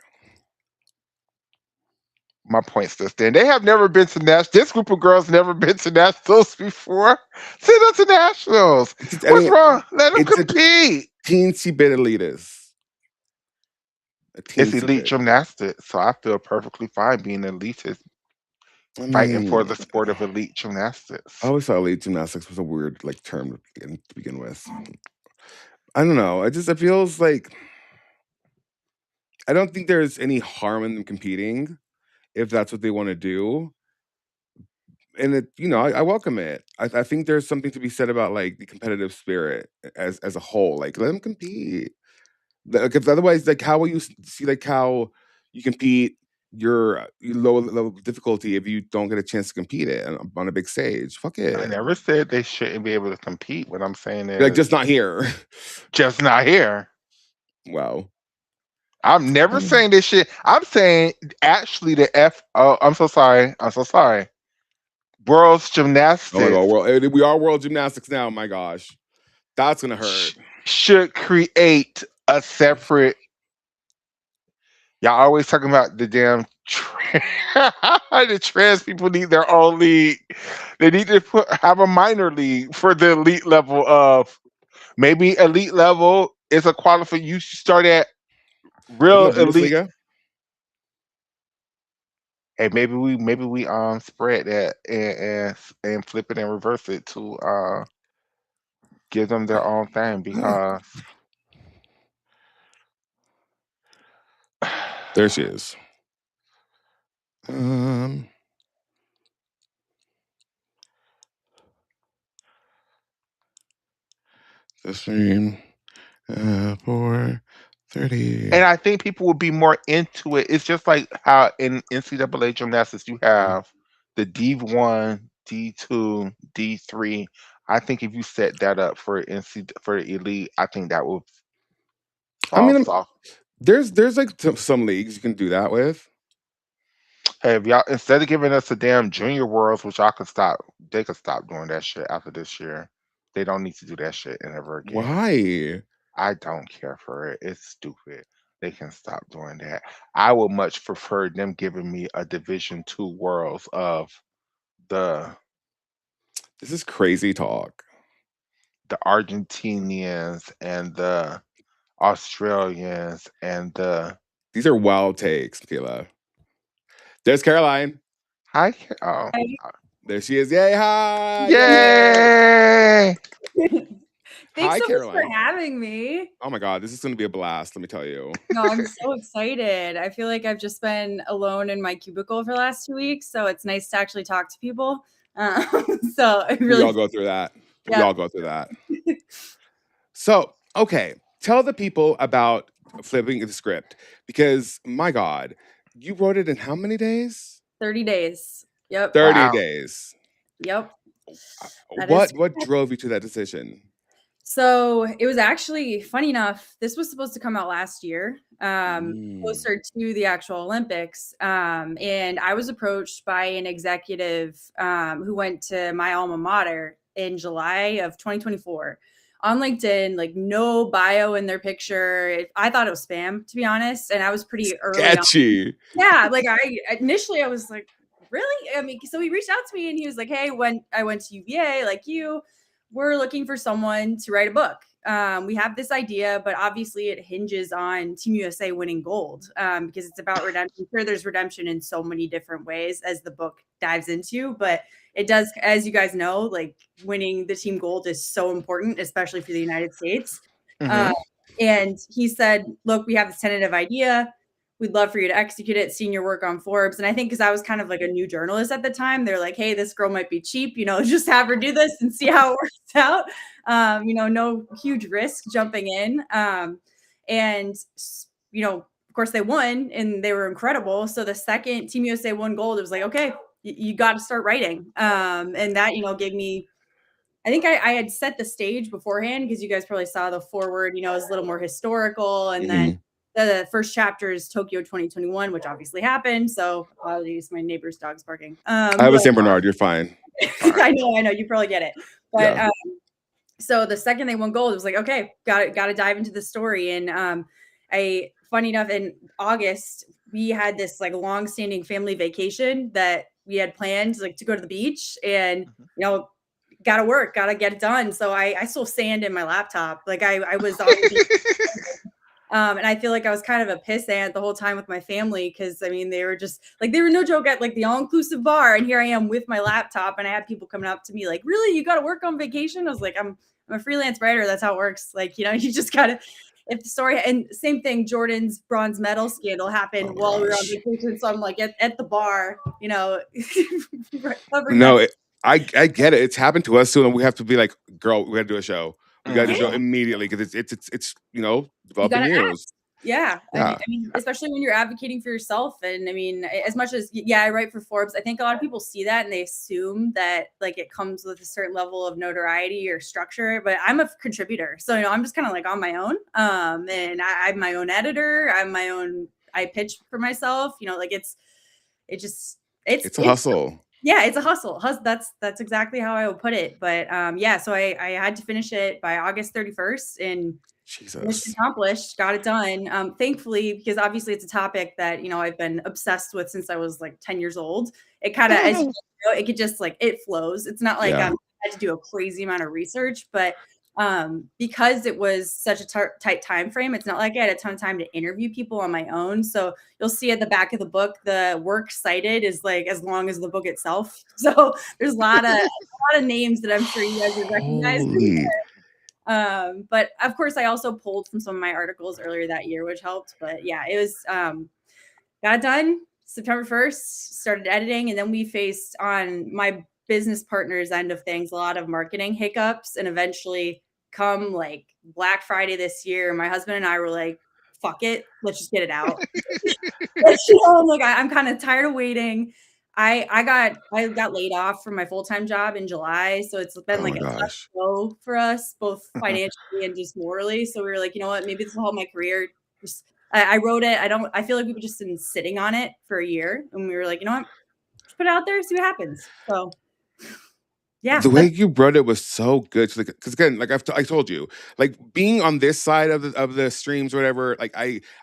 My point still stand. They have never been to nationals. This group of girls never been to nationals before. Send them to nationals. I What's mean, wrong? Let them it's a compete. teensy bit elitist. A It's teensy elite bit. gymnastics, so I feel perfectly fine being elitist, I fighting for mean, the sport of elite I gymnastics. always thought elite gymnastics was a weird term to begin with. I don't know. It feels like I don't think there's any harm in them competing if that's what they want to do. And I welcome it. I think there's something to be said about like the competitive spirit as a whole. Like, let them compete. Because otherwise, like, how will you see like how you compete your low level of difficulty if you don't get a chance to compete it on a big stage? Fuck I it. never said they shouldn't be able to compete. What I'm saying Like, is just not here. just not here. Wow. I'm never saying this shit. I'm saying actually the F. Oh, I'm so sorry. I'm so sorry. World's Oh my god, gymnastics we are world gymnastics now. My gosh, that's gonna hurt. should create a separate. Y'all always talking about the damn the trans people need their own league. They need to have a minor league for the elite level of maybe elite level is a qualifier. You start at Isn't real that elite. Bundesliga? Hey, maybe we spread that and flip it and reverse it to give them their own thing because There she is. Um, the stream 4:30. and I think people would be more into it. It's just like how in NCAA gymnastics you have the D1, D2, D3. I think if you set that up for for elite, I think that would I mean, solve. there's like some leagues you can do that with. Hey, if y'all instead of giving us the damn junior worlds, which I could stop, they could stop doing that shit after this year. They don't need to do that shit ever again. Why? I don't care for it. It's stupid. They can stop doing that. I would much prefer them giving me a Division 2 Worlds of the This is crazy talk. Argentinians and the Australians and the These are wild takes, Kayla. There's Caroline. hi. Oh, Right? There she is. Yay! Hi! Yay! yay! Thanks Hi, so much for Caroline. having me. Oh my god, this is gonna be a blast. Let me tell you. No, I'm so excited. I feel like I've just been alone in my cubicle for the last 2 weeks, so it's nice to actually talk to people. So I We really, all go through that. We yeah. all go through that. So, okay, tell the people about flipping the script because my God, You wrote it in how many days? 30 days. Yep. 30 Wow. days. Yep. That is What drove you to that decision? So it was actually funny enough. This was supposed to come out last year, closer to the actual Olympics. And I was approached by an executive who went to my alma mater in July of 2024 on LinkedIn, like no bio in their picture. I thought it was spam, to be honest. And I was pretty early on. Sketchy. Yeah, like initially I was like, really? I mean, so he reached out to me and he was like, hey, when I went to UVA, like you, we're looking for someone to write a book. We have this idea, but obviously it hinges on Team USA winning gold because it's about redemption. Sure, there's redemption in so many different ways as the book dives into, but it does, as you guys know, like winning the team gold is so important, especially for the United States. Mm-hmm. And he said, look, we have this tentative idea. We'd love for you to execute it, seen your work on Forbes. And I think because I was kind of like a new journalist at the time, they're like, hey, this girl might be cheap, just have her do this and see how it works out. No huge risk jumping in. And of course they won and they were incredible. So the second Team USA won gold, it was like, okay, you got to start writing. And that, gave me, I think I had set the stage beforehand because you guys probably saw the forward, is a little more historical. And then the first chapter is Tokyo 2021, which obviously happened. So apologies, my neighbor's dog's barking. I have a Saint Bernard. You're fine. I know. You probably get it. But so the second they won gold, it was like, okay, got to dive into the story. And funny enough, in August, we had this like long-standing family vacation that we had planned like to go to the beach and, got to work, got to get it done. So I still sand in my laptop. Like I was on and I feel like I was kind of a pissant the whole time with my family because they were just like they were no joke at like the all-inclusive bar, and here I am with my laptop, and I had people coming up to me like, "Really, you got to work on vacation?" I was like, "I'm a freelance writer. That's how it works. Like you just gotta." If the story and same thing, Jordan's bronze medal scandal happened while we were on vacation, so I'm like at the bar, No, I get it. It's happened to us too, and we have to be like, "Girl, we got to do a show. We got to do a show immediately because it's developing news." Yeah. Especially when you're advocating for yourself. And as much as, I write for Forbes, I think a lot of people see that and they assume that like it comes with a certain level of notoriety or structure, but I'm a contributor. So, I'm just kind of like on my own. And I'm my own editor. I pitch for myself, it's a hustle. Yeah, it's a hustle. That's exactly how I would put it. But so I had to finish it by August 31st and Jesus. accomplished, got it done. Thankfully, because obviously it's a topic that, I've been obsessed with since I was like 10 years old. It kind of, it could just like, it flows. It's not like I had to do a crazy amount of research, but because it was such a tight time frame, it's not like I had a ton of time to interview people on my own. So you'll see at the back of the book, the work cited is like as long as the book itself. So there's a lot of names that I'm sure you guys would recognize. But of course I also pulled from some of my articles earlier that year, which helped. But yeah, it was got done September 1st, started editing, and then we faced on my business partner's end of things a lot of marketing hiccups, and eventually come like Black Friday this year, my husband and I were like, fuck it, let's just get it out. Like I'm kind of tired of waiting. I got laid off from my full-time job in July. So it's been like a tough blow for us, both financially and just morally. So we were like, you know what, maybe this will help my career. I wrote it. I feel like we've just been sitting on it for a year, and we were like, you know what, just put it out there, see what happens. So yeah. The way you wrote it was so good. Because again, like I told you, like being on this side of the streams or whatever, like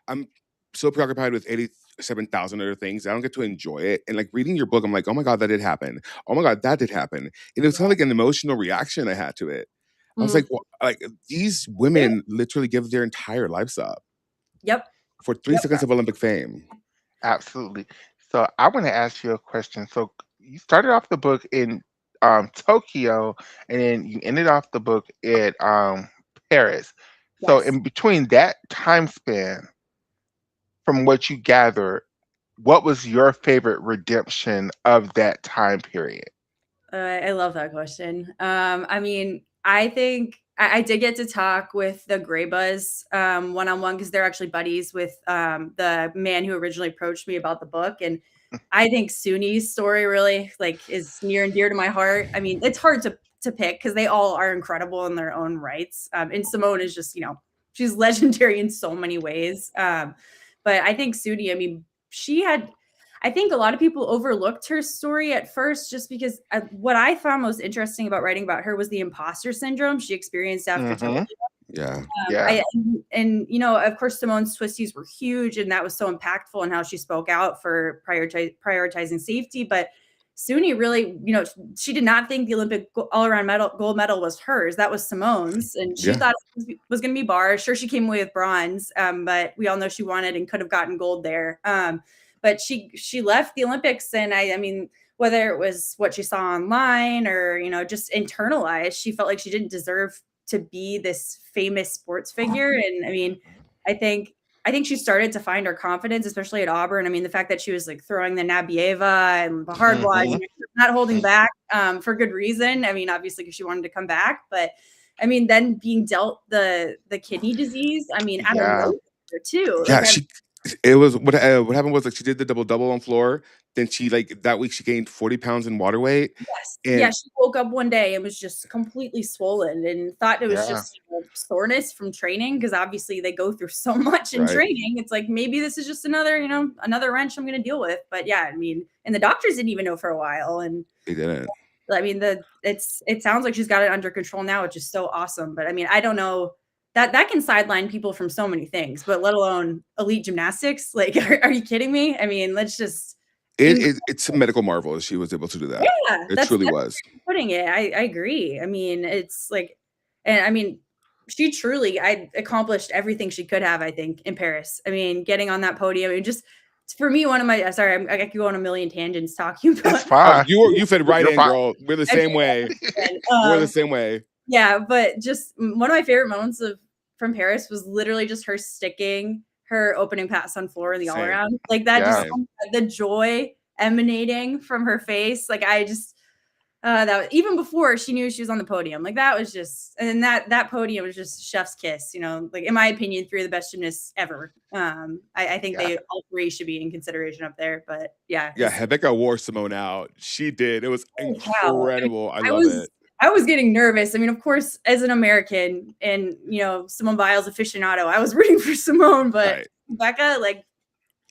I'm so preoccupied with 87,000 other things. I don't get to enjoy it. And like reading your book, I'm like, oh my God, that did happen. Oh my God, that did happen. And it was kind of like an emotional reaction I had to it. I was like, well, like these women literally give their entire lives up. Yep. For 3 seconds of Olympic fame. Absolutely. So I want to ask you a question. So you started off the book in Tokyo, and then you ended off the book at Paris. So in between that time span, from what you gather, what was your favorite redemption of that time period? I love that question. I think I did get to talk with the Gray Buzz one-on-one because they're actually buddies with the man who originally approached me about the book. And I think Suni's story really is near and dear to my heart. I mean, it's hard to pick because they all are incredible in their own rights. And Simone is just, she's legendary in so many ways. But I think Suni, I mean, I think a lot of people overlooked her story at first just because what I found most interesting about writing about her was the imposter syndrome she experienced after television. Yeah. And of course, Simone's twisties were huge, and that was so impactful in how she spoke out for prioritizing safety. But Suni really, she did not think the Olympic all-around gold medal was hers. That was Simone's, and she thought it was going to be bars. Sure, she came away with bronze, but we all know she wanted and could have gotten gold there. But she left the Olympics, and I mean, whether it was what she saw online or just internalized, she felt like she didn't deserve to be this famous sports figure. And I mean, I think she started to find her confidence, especially at Auburn. I mean, the fact that she was throwing the Nabieva and the hard watch, not holding back for good reason. I mean, obviously because she wanted to come back, but I mean, then being dealt the kidney disease. I mean, out of nowhere too. Yeah, it was what happened was she did the double on floor. Then she that week she gained 40 pounds in water weight. Yes. She woke up one day and was just completely swollen and thought it was just soreness from training because obviously they go through so much in training. It's like maybe this is just another wrench I'm going to deal with. But yeah, I mean, and the doctors didn't even know for a while, and they didn't. I mean, it sounds like she's got it under control now, which is so awesome. But I mean, I don't know. That can sideline people from so many things, but let alone elite gymnastics. Are you kidding me? I mean, let's just. It's a medical marvel that she was able to do that. Yeah, it truly was. Putting it, I agree. I mean, it's and I mean, she truly accomplished everything she could have. I think in Paris. I mean, getting on that podium, I mean, just for me, one of my I could go on a million tangents talking about. That's fine. You fit right in, girl. We're the same way. We're the same way. Yeah, but just one of my favorite moments from Paris was literally just her sticking her opening pass on floor in the all around just the joy emanating from her face. I just that was, even before she knew she was on the podium, that was just, and that podium was just chef's kiss. In my opinion, 3 of the best gymnasts ever. I think they all 3 should be in consideration up there. But yeah, Rebecca wore Simone out. She did. It was incredible. I love it. I was getting nervous. I mean, of course, as an American and, Simone Biles aficionado, I was rooting for Simone, but Becca,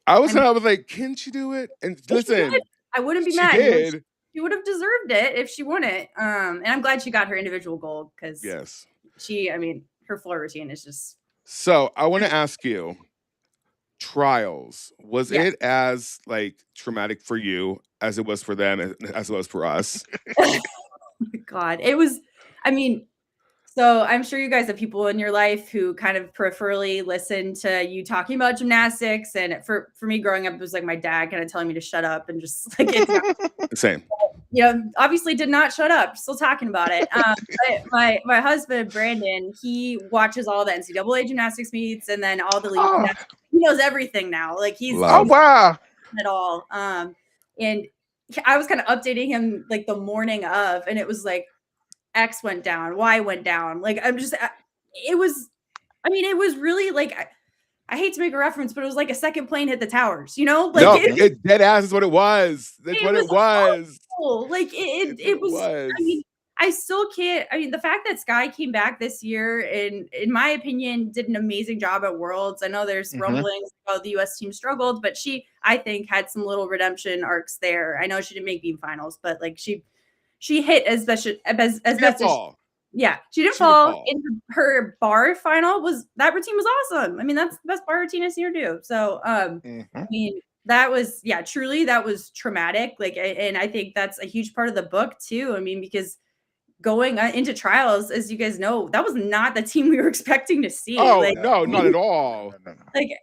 I was like, can she do it? And listen, I wouldn't be mad. She would have deserved it if she won it. And I'm glad she got her individual gold because her floor routine is just. So I want to ask you, trials, was it as traumatic for you as it was for them, as it was for us? Oh my God. It was, I mean, so I'm sure you guys have people in your life who kind of peripherally listen to you talking about gymnastics. And for me growing up, it was my dad kind of telling me to shut up and just same. Obviously did not shut up. Still talking about it. But my husband, Brandon, he watches all the NCAA gymnastics meets and then all the league. He knows everything now. He's wow. At all. And I was kind of updating him the morning of, and it was X went down, Y went down. It was really I hate to make a reference, but it was a second plane hit the towers, no, dead ass is what it was. That's what it was. It was. I mean, I still can't. I mean, the fact that Sky came back this year and, in my opinion, did an amazing job at Worlds. I know there's rumblings about the U.S. team struggled, but she, I think, had some little redemption arcs there. I know she didn't make beam finals, but she hit as best as she didn't fall. In her bar final that routine was awesome. I mean, that's the best bar routine I've seen her do. So, I mean, that was truly that was traumatic. And I think that's a huge part of the book too. I mean, because going into trials, as you guys know, that was not the team we were expecting to see. Oh, no, not at all.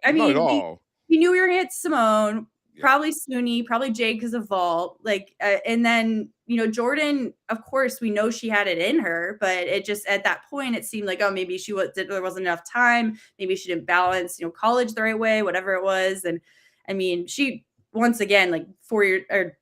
I mean, we knew we were going to hit Simone, probably Suni, probably Jade because of vault. And then, Jordan, of course, we know she had it in her, but it just, at that point, it seemed like, oh, maybe there wasn't enough time. Maybe she didn't balance, college the right way, whatever it was. And I mean, she, once again, 4 years or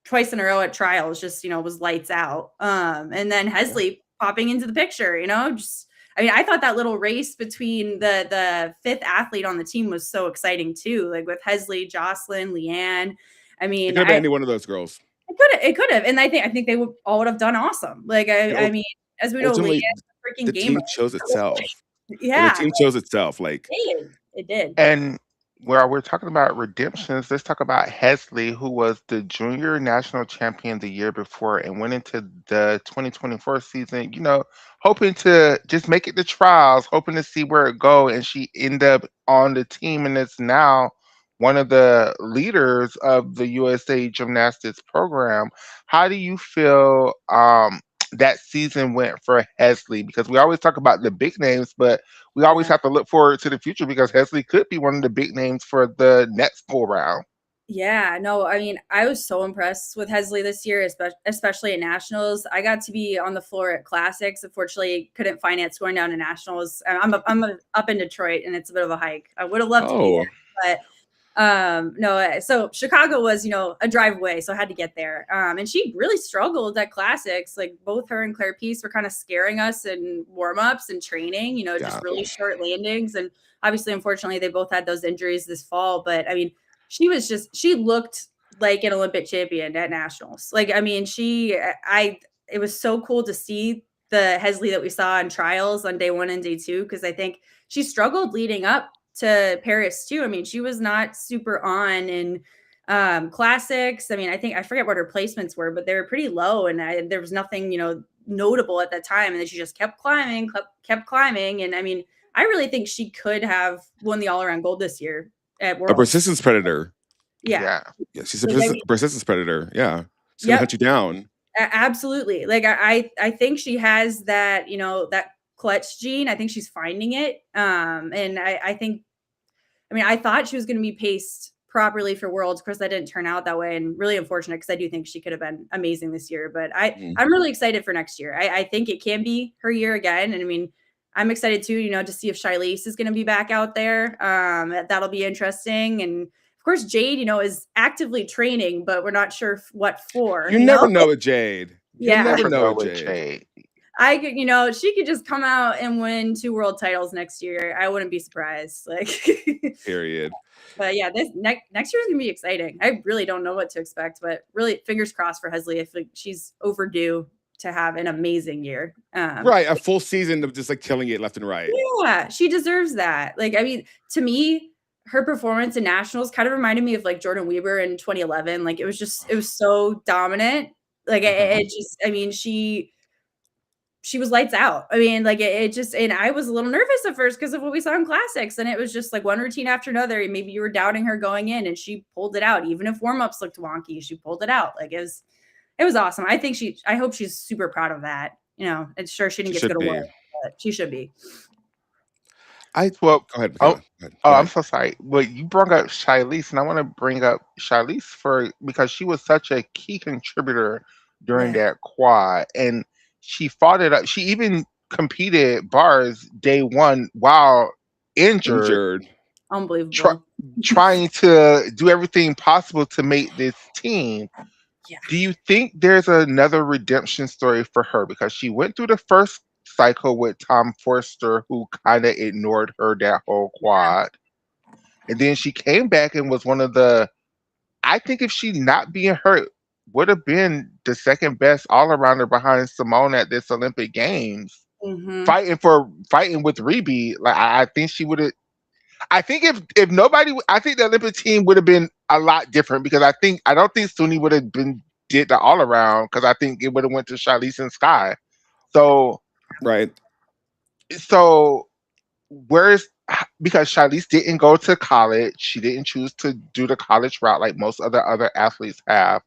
twice in a row at trials, just, was lights out. And then Hesley popping into the picture, you know, just, I mean, I thought that little race between the fifth athlete on the team was so exciting too, like with Hesley, Jocelyn, Leanne. I It mean, could have been any one of those girls. it could have, and I think they would have done awesome. Like I mean, as we know, Leanne, freaking the gamer. team chose itself. Yeah, the team chose itself. Like it did. And where we're talking about redemptions, let's talk about Hesley, who was the junior national champion the year before and went into the 2024 season, hoping to just make it to trials, hoping to see where it go. And she ended up on the team and is now one of the leaders of the USA gymnastics program. How do you feel that season went for Hesley? Because we always talk about the big names, but we always have to look forward to the future because Hesley could be one of the big names for the next go round. Yeah, no, I mean, I was so impressed with Hesley this year, especially at nationals. I got to be on the floor at classics. Unfortunately, couldn't finance going down to nationals. I'm up in Detroit, and it's a bit of a hike. I would have loved to be there, but no. So Chicago was, a drive away, so I had to get there. And she really struggled at classics. Like both her and Claire Peace were kind of scaring us in warm-ups and training. Just really short landings. And obviously, unfortunately, they both had those injuries this fall. But I mean, she looked like an Olympic champion at nationals. Like, I mean, it was so cool to see the Hesley that we saw in trials on day 1 and day 2, because I think she struggled leading up to Paris too. I mean, she was not super on in classics. I mean, I forget what her placements were, but they were pretty low, and there was nothing, notable at that time. And then she just kept climbing. And I mean, I really think she could have won the all-around gold this year at Worlds. A persistence predator. Yeah, she's a persistence predator. Yeah, she's gonna hunt you down. Absolutely. Like I think she has that, that clutch gene. I think she's finding it. And I think, I mean, I thought she was going to be paced properly for Worlds. Of course, that didn't turn out that way, and really unfortunate because I do think she could have been amazing this year. But I'm really excited for next year. I think it can be her year again. And I mean, I'm excited too, to see if Shilese is going to be back out there. That'll be interesting. And of course, Jade, is actively training, but we're not sure what for. You never know with Jade. You never know with Jade. I could, she could just come out and win 2 world titles next year. I wouldn't be surprised. Like, period. But yeah, this next year is gonna be exciting. I really don't know what to expect, but really, fingers crossed for Hesley. I feel like she's overdue to have an amazing year. Right, a full season of just like killing it left and right. Yeah, she deserves that. Like, I mean, to me, her performance in nationals kind of reminded me of like Jordan Weber in 2011. Like, it was so dominant. Like, I mean, she was lights out. I mean, like and I was a little nervous at first because of what we saw in classics. And it was just like one routine after another. Maybe you were doubting her going in, and she pulled it out. Even if warm-ups looked wonky, she pulled it out. Like it was awesome. I hope she's super proud of that. It's sure she didn't get to go to work, but she should be. Go ahead. I'm so sorry. Well, you brought up Shilese, and I want to bring up Shilese because she was such a key contributor during that quad, and she fought it up. She even competed bars day 1 while injured. Unbelievable. Trying to do everything possible to make this team. Yeah. Do you think there's another redemption story for her? Because she went through the first cycle with Tom Forster, who kind of ignored her that whole quad. And then she came back and was one of I think if she not being hurt, would have been the second best all-arounder behind Simone at this Olympic Games. Fighting with Reby. Like I think she would have. I think if nobody, I think the Olympic team would have been a lot different because I don't think Suni would have did the all-around because I think it would have went to Shilese and Sky. So right. So because Shilese didn't go to college, she didn't choose to do the college route like most other athletes have.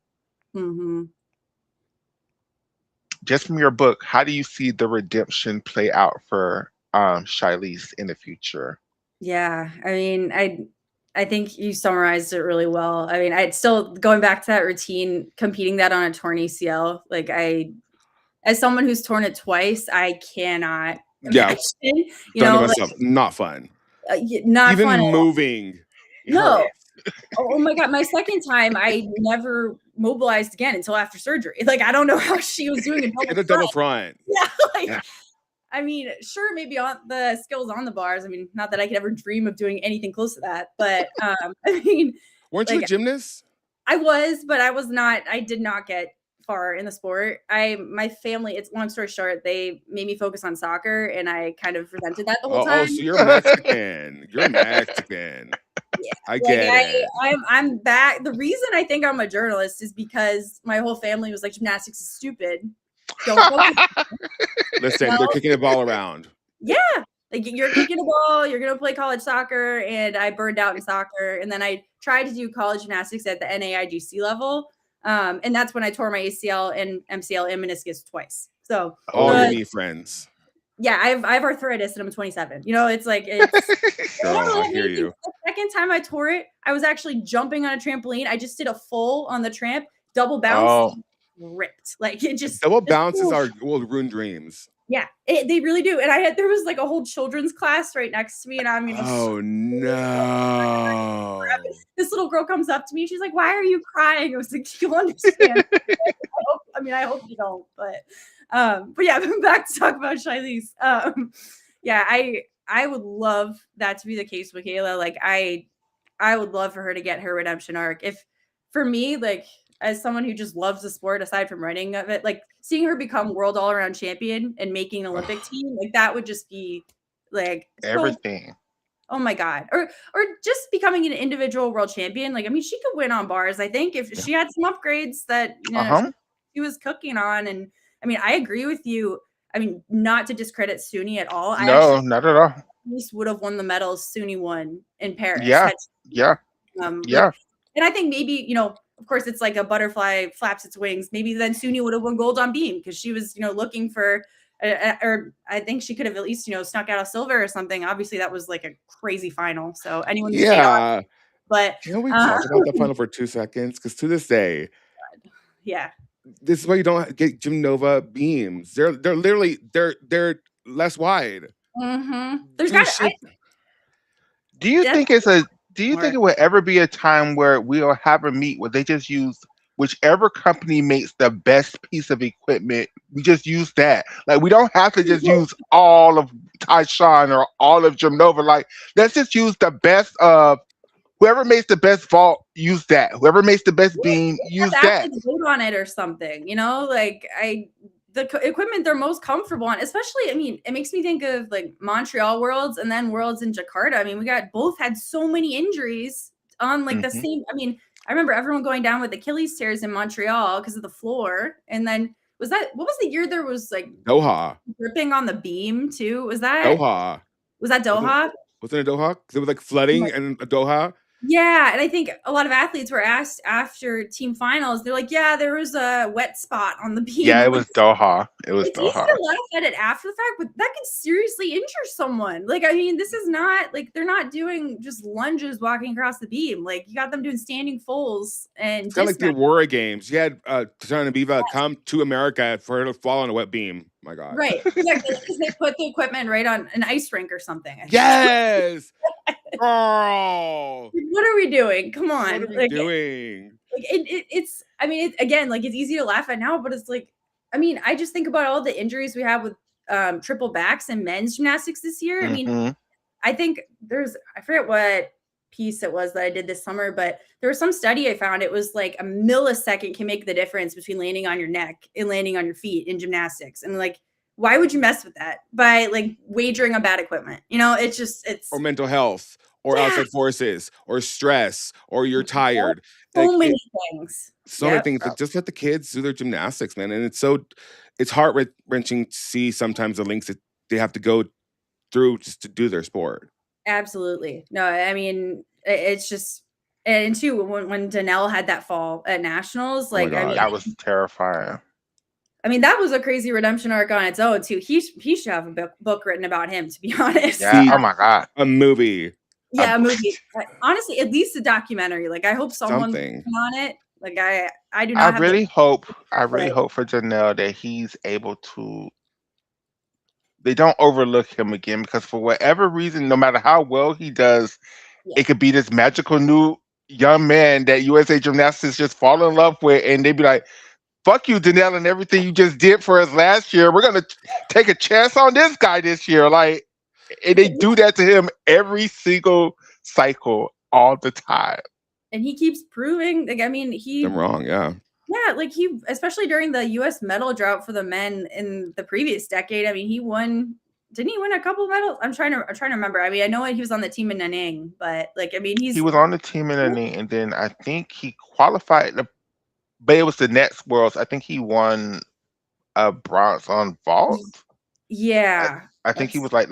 Just from your book, how do you see the redemption play out for Shilese in the future? Yeah, I mean, I think you summarized it really well. I mean, I'd still going back to that routine, competing that on a torn ACL. Like as someone who's torn it twice, I cannot imagine. Not fun. Not even fun moving. No. Oh my God. My second time, I never mobilized again until after surgery. Like, I don't know how she was doing In a double front. Yeah. Like, Yeah. I mean, sure, maybe on the skills on the bars. I mean, not that I could ever dream of doing anything close to that, but I mean, Weren't you a like gymnast? I was, but I did not get far in the sport. My family, it's long story short, they made me focus on soccer and I kind of resented that the whole time. So you're Mexican. You're Mexican. Yeah. I Like get it. I'm back. The reason I think I'm a journalist is because my whole family was like, gymnastics is stupid. Don't focus. Listen, they're kicking the ball around. Yeah. Like you're kicking a ball, you're gonna play college soccer, and I burned out in soccer. And then I tried to do college gymnastics at the NAIGC level. And that's when I tore my ACL and MCL and meniscus twice. So All your knee friends. yeah, I have arthritis and I'm 27. You know, it's like it's Girl, I hear you. The second time I tore it, I was actually jumping on a trampoline. I just did a full on the tramp, double bounce, ripped. Like it just double bounces will ruin dreams. Yeah, they really do. And there was like a whole children's class right next to me, and I'm oh no! This little girl comes up to me. She's like, "Why are you crying?" I was like, "You understand?" I hope you don't. But yeah, back to talk about Shilese. Yeah, I would love that to be the case with Kayla. Like I would love for her to get her redemption arc. If for me, like as someone who just loves the sport aside from writing of it, like seeing her become world all-around champion and making an Olympic team, like that would just be like everything. Oh my God. Or just becoming an individual world champion. Like, I mean, she could win on bars, I think, if she had some upgrades that she was cooking on. And I mean, I agree with you. I mean, not to discredit Suni at all. No, not at all. At least would have won the medals Suni won in Paris. Yeah. And I think maybe, of course, it's like a butterfly flaps its wings. Maybe then Suni would have won gold on beam because she was, looking for, or I think she could have at least, snuck out a silver or something. Obviously, that was like a crazy final. So anyone who stayed on, but can we talk about the final for 2 seconds? Because to this day, yeah, this is why you don't get Gym Nova beams. They're literally they're less wide. Mm-hmm. Do you think it would ever be a time where we'll have a meet where they just use whichever company makes the best piece of equipment? We just use that. Like we don't have to just use all of Tyshawn or all of Gym Nova. Like let's just use the best of whoever makes the best vault. Use that. Whoever makes the best beam, use that. Vote on it or something. Like the equipment they're most comfortable on, especially, I mean, it makes me think of like Montreal Worlds and then Worlds in Jakarta. I mean, we both had so many injuries on like the same. I mean, I remember everyone going down with Achilles tears in Montreal because of the floor. And then what was the year there was like Doha gripping on the beam too? Was that Doha? Was that Doha? Wasn't it Doha? Because it was like flooding in Doha. Yeah, and I think a lot of athletes were asked after team finals. They're like, "Yeah, there was a wet spot on the beam." Yeah, it was Doha. It's easy to laugh at it after the fact, but that could seriously injure someone. Like, I mean, this is not like they're not doing just lunges walking across the beam. Like, you got them doing standing fulls and it's kind of like the Aurora Games. You had Tatiana Biva come to America for her to fall on a wet beam. My God, right? Exactly, because they put the equipment right on an ice rink or something. Yes. Girl, what are we doing? Come on, what are we doing? It's. I mean, again, like it's easy to laugh at now, but it's like, I mean, I just think about all the injuries we have with triple backs and men's gymnastics this year. I mean, I think I forget what piece it was that I did this summer, but there was some study I found. It was like a millisecond can make the difference between landing on your neck and landing on your feet in gymnastics, and like. Why would you mess with that by like wagering on bad equipment? It's or mental health or outside forces or stress or you're tired. So many things. So many things. Like, just let the kids do their gymnastics, man. And it's heart wrenching to see sometimes the links that they have to go through just to do their sport. Absolutely. No, I mean, it's just, and too, when Danelle had that fall at nationals, like, I mean, that was terrifying. I mean, that was a crazy redemption arc on its own too. He should have a book written about him, to be honest. Yeah. Oh my God. A movie. Yeah, a movie. Honestly, at least a documentary. Like, I hope someone's working on it. Like, I do not. I really hope for Danelle that he's able to. They don't overlook him again because for whatever reason, no matter how well he does, it could be this magical new young man that USA Gymnastics just fall in love with, and they be like, "Fuck you, Danelle, and everything you just did for us last year. We're gonna take a chance on this guy this year." Like, and they do that to him every single cycle, all the time. And he keeps proving, like, I mean, I'm wrong, yeah. Yeah, like he, especially during the U.S. medal drought for the men in the previous decade. I mean, he won. Didn't he win a couple medals? I'm trying to remember. I mean, I know he was on the team in Nanning, but like, I mean, He was on the team in Nanning, and then I think he qualified. But it was the next Worlds. I think he won a bronze on vault. Yeah, I think he was like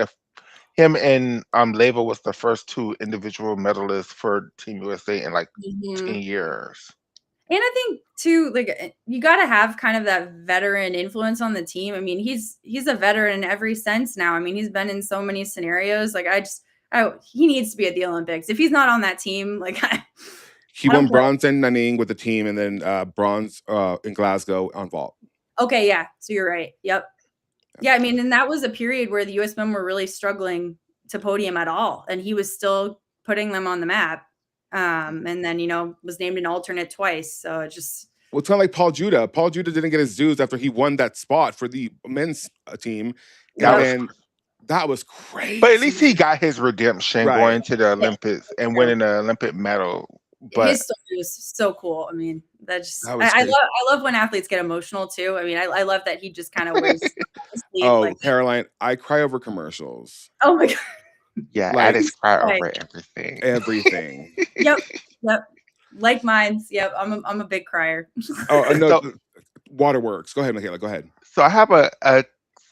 him and Leva was the first two individual medalists for Team USA in like 10 years. And I think too, like, you got to have kind of that veteran influence on the team. I mean, he's a veteran in every sense now. I mean, he's been in so many scenarios. Like, he needs to be at the Olympics. If he's not on that team, like, he won bronze in Nanning with the team, and then bronze in Glasgow on vault. Okay, yeah. So you're right. Yep. Yeah, I mean, and that was a period where the U.S. men were really struggling to podium at all, and he was still putting them on the map. And then, was named an alternate twice. So it just... Well, it's kind of like Paul Judah. Paul Judah didn't get his dues after he won that spot for the men's team. And that was crazy. But at least he got his redemption going to the Olympics and winning the Olympic medal. But his story was so cool. I mean, I love when athletes get emotional too. I mean, I love that he just kind of wears sleeve. Oh, like, Caroline, I cry over commercials. Oh my God. Yeah, I just cry over everything. Everything. Yep. Like mine. Yep. I'm a big crier. Oh no, Waterworks. Go ahead, Michaela. Go ahead. So I have a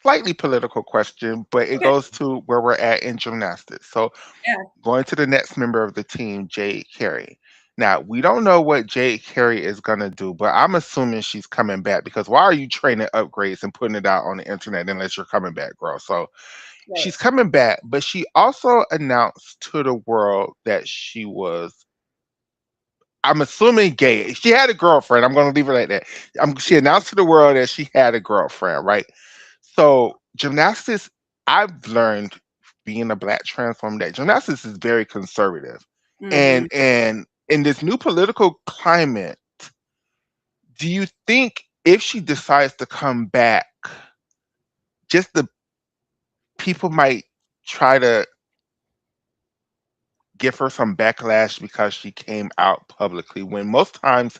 slightly political question, but it goes to where we're at in gymnastics. So going to the next member of the team, Jade Carey. Now, we don't know what Jade Carey is going to do, but I'm assuming she's coming back, because why are you training upgrades and putting it out on the internet unless you're coming back, girl? So she's coming back, but she also announced to the world that she was, I'm assuming, gay. She had a girlfriend. I'm going to leave it like that. She announced to the world that she had a girlfriend, right? So gymnastics, I've learned being a Black trans woman that gymnastics is very conservative. And in this new political climate, do you think if she decides to come back, just the people might try to give her some backlash because she came out publicly, when most times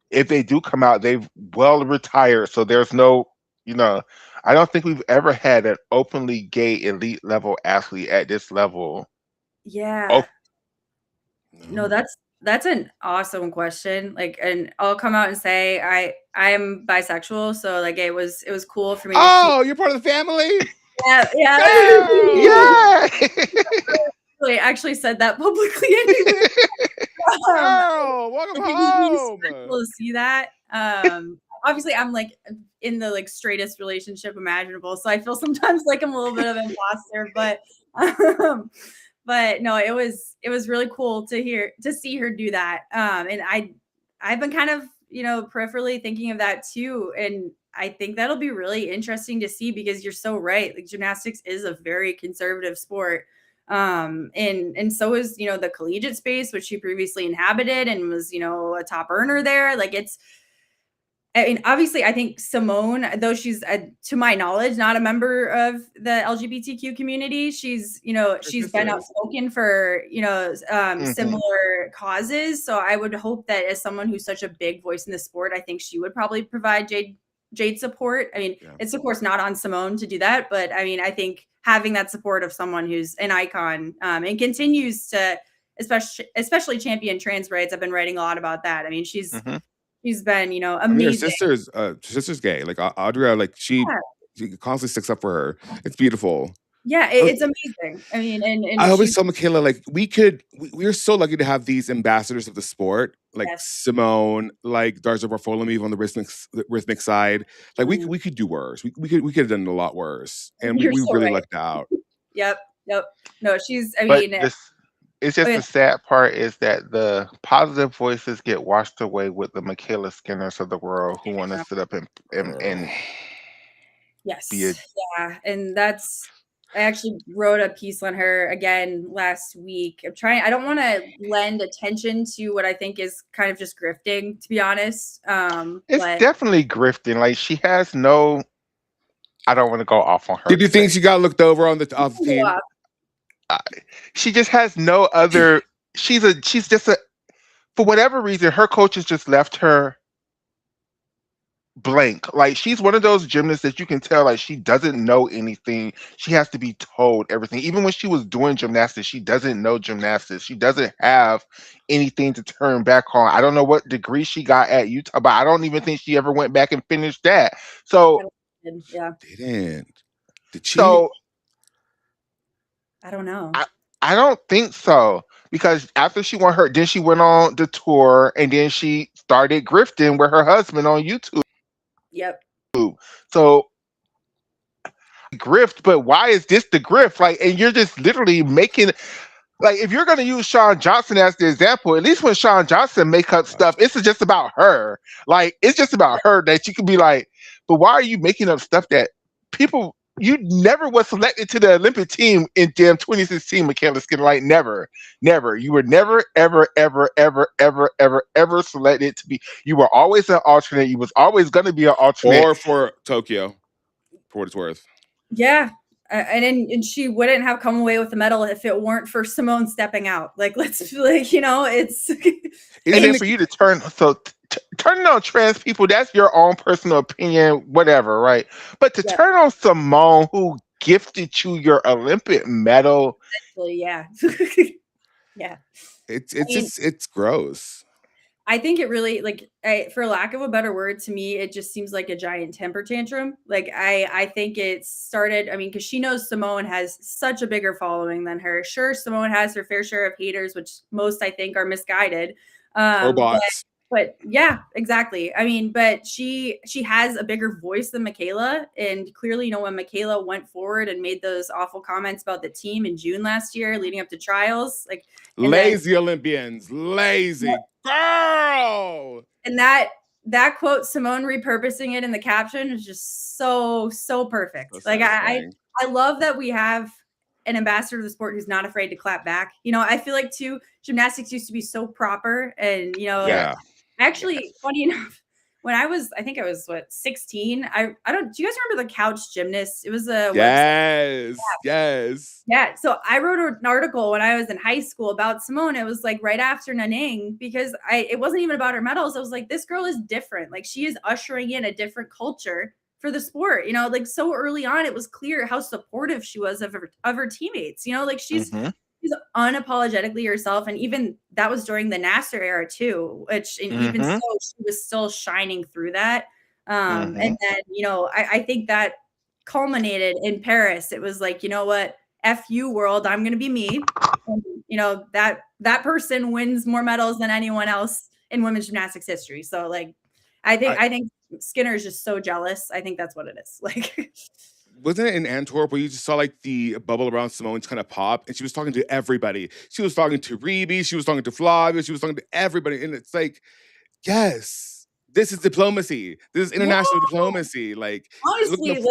if they do come out, they've well retired, so there's no, I don't think we've ever had an openly gay elite level athlete at this level. Yeah. No, that's an awesome question. Like, and I'll come out and say I am bisexual, so like it was cool for me. You're part of the family. Yeah. Yeah. I actually said that publicly anyway. Welcome home. It's cool to see that. Obviously, I'm like in the like straightest relationship imaginable, so I feel sometimes like I'm a little bit of an imposter, but no, it was really cool to see her do that. And I've been kind of, peripherally thinking of that too. And I think that'll be really interesting to see, because you're so right. Like, gymnastics is a very conservative sport. And so is, the collegiate space, which she previously inhabited and was, a top earner there. Like, I mean, obviously, I think Simone, though she's, to my knowledge, not a member of the LGBTQ community, she's been outspoken for, similar causes. So I would hope that as someone who's such a big voice in the sport, I think she would probably provide Jade support. I mean, it's of course not on Simone to do that, but I mean, I think having that support of someone who's an icon and continues to, especially champion trans rights. I've been writing a lot about that. I mean, she's been, amazing. I mean, her sister's gay. Like, Audra, like she constantly sticks up for her. It's beautiful. Yeah, it's amazing. I mean, and I always tell Michaela, like, we're so lucky to have these ambassadors of the sport, like Simone, like Darja Bartholomew on the rhythmic side. Like, we could do worse. We could have done a lot worse, and we really lucked out. Yep. No, she's. I mean, it's just the sad part is that the positive voices get washed away with the Michaela Skinners of the world who want to sit up and yes, and that's. I actually wrote a piece on her again last week. I don't want to lend attention to what I think is kind of just grifting, to be honest. It's But definitely grifting. Like she has no. I don't want to go off on her. Did you think she got looked over on the team? She just has no other. She's just a. For whatever reason, her coaches just left her blank. Like she's one of those gymnasts that you can tell like she doesn't know anything. She has to be told everything. Even when she was doing gymnastics, she doesn't know gymnastics. She doesn't have anything to turn back on. I don't know what degree she got at Utah, but I don't even think she ever went back and finished that. So yeah. Didn't. Did she? So I don't know. I don't think so. Because after she won her, then she went on the tour and then she started grifting with her husband on YouTube. Yep. So grift, but why is this the grift? Like, and you're just literally making like if you're gonna use Shawn Johnson as the example, at least when Shawn Johnson make up stuff, it's just about her. Like it's just about her that you can be like, but why are you making up stuff that people you never was selected to the Olympic team in damn 2016, Michaela Skinner. Like never. You were never, ever selected to be. You were always an alternate. You was always going to be an alternate. Or for Tokyo, for what it's worth. Yeah. And she wouldn't have come away with the medal if it weren't for Simone stepping out. Like, let's like, it's. And then for you to turning on trans people, that's your own personal opinion, whatever, right? But to turn on Simone, who gifted you your Olympic medal. Yeah. Yeah. It's gross. I think it really for lack of a better word, to me, it just seems like a giant temper tantrum. Like I think it started, because she knows Simone has such a bigger following than her. Sure, Simone has her fair share of haters, which most I think are misguided. Or bots. But yeah, exactly. But she has a bigger voice than Michaela. And clearly, when Michaela went forward and made those awful comments about the team in June last year, leading up to trials, lazy Olympians, lazy girl. And that quote, Simone repurposing it in the caption is just so perfect. I love that we have an ambassador of the sport who's not afraid to clap back. I feel like too, gymnastics used to be so proper, and actually, funny enough, when I think I was 16. I don't. Do you guys remember the couch gymnast? It was a yes. Yeah. So I wrote an article when I was in high school about Simone. It was like right after Nanning, because it wasn't even about her medals. I was like, this girl is different. Like she is ushering in a different culture for the sport. So early on, it was clear how supportive she was of her teammates. She's unapologetically herself, and even that was during the Nasser era too, which even so she was still shining through that. And then I think that culminated in Paris. It was like, you know what, F you world, I'm gonna be me. And, that person wins more medals than anyone else in women's gymnastics history. So I think Skinner is just so jealous. I think that's what it is. Wasn't it in Antwerp where you just saw the bubble around Simone kind of pop, and she was talking to everybody? She was talking to Reeby, she was talking to Flavia, she was talking to everybody, and it's like, yes, this is diplomacy. This is international diplomacy. Honestly,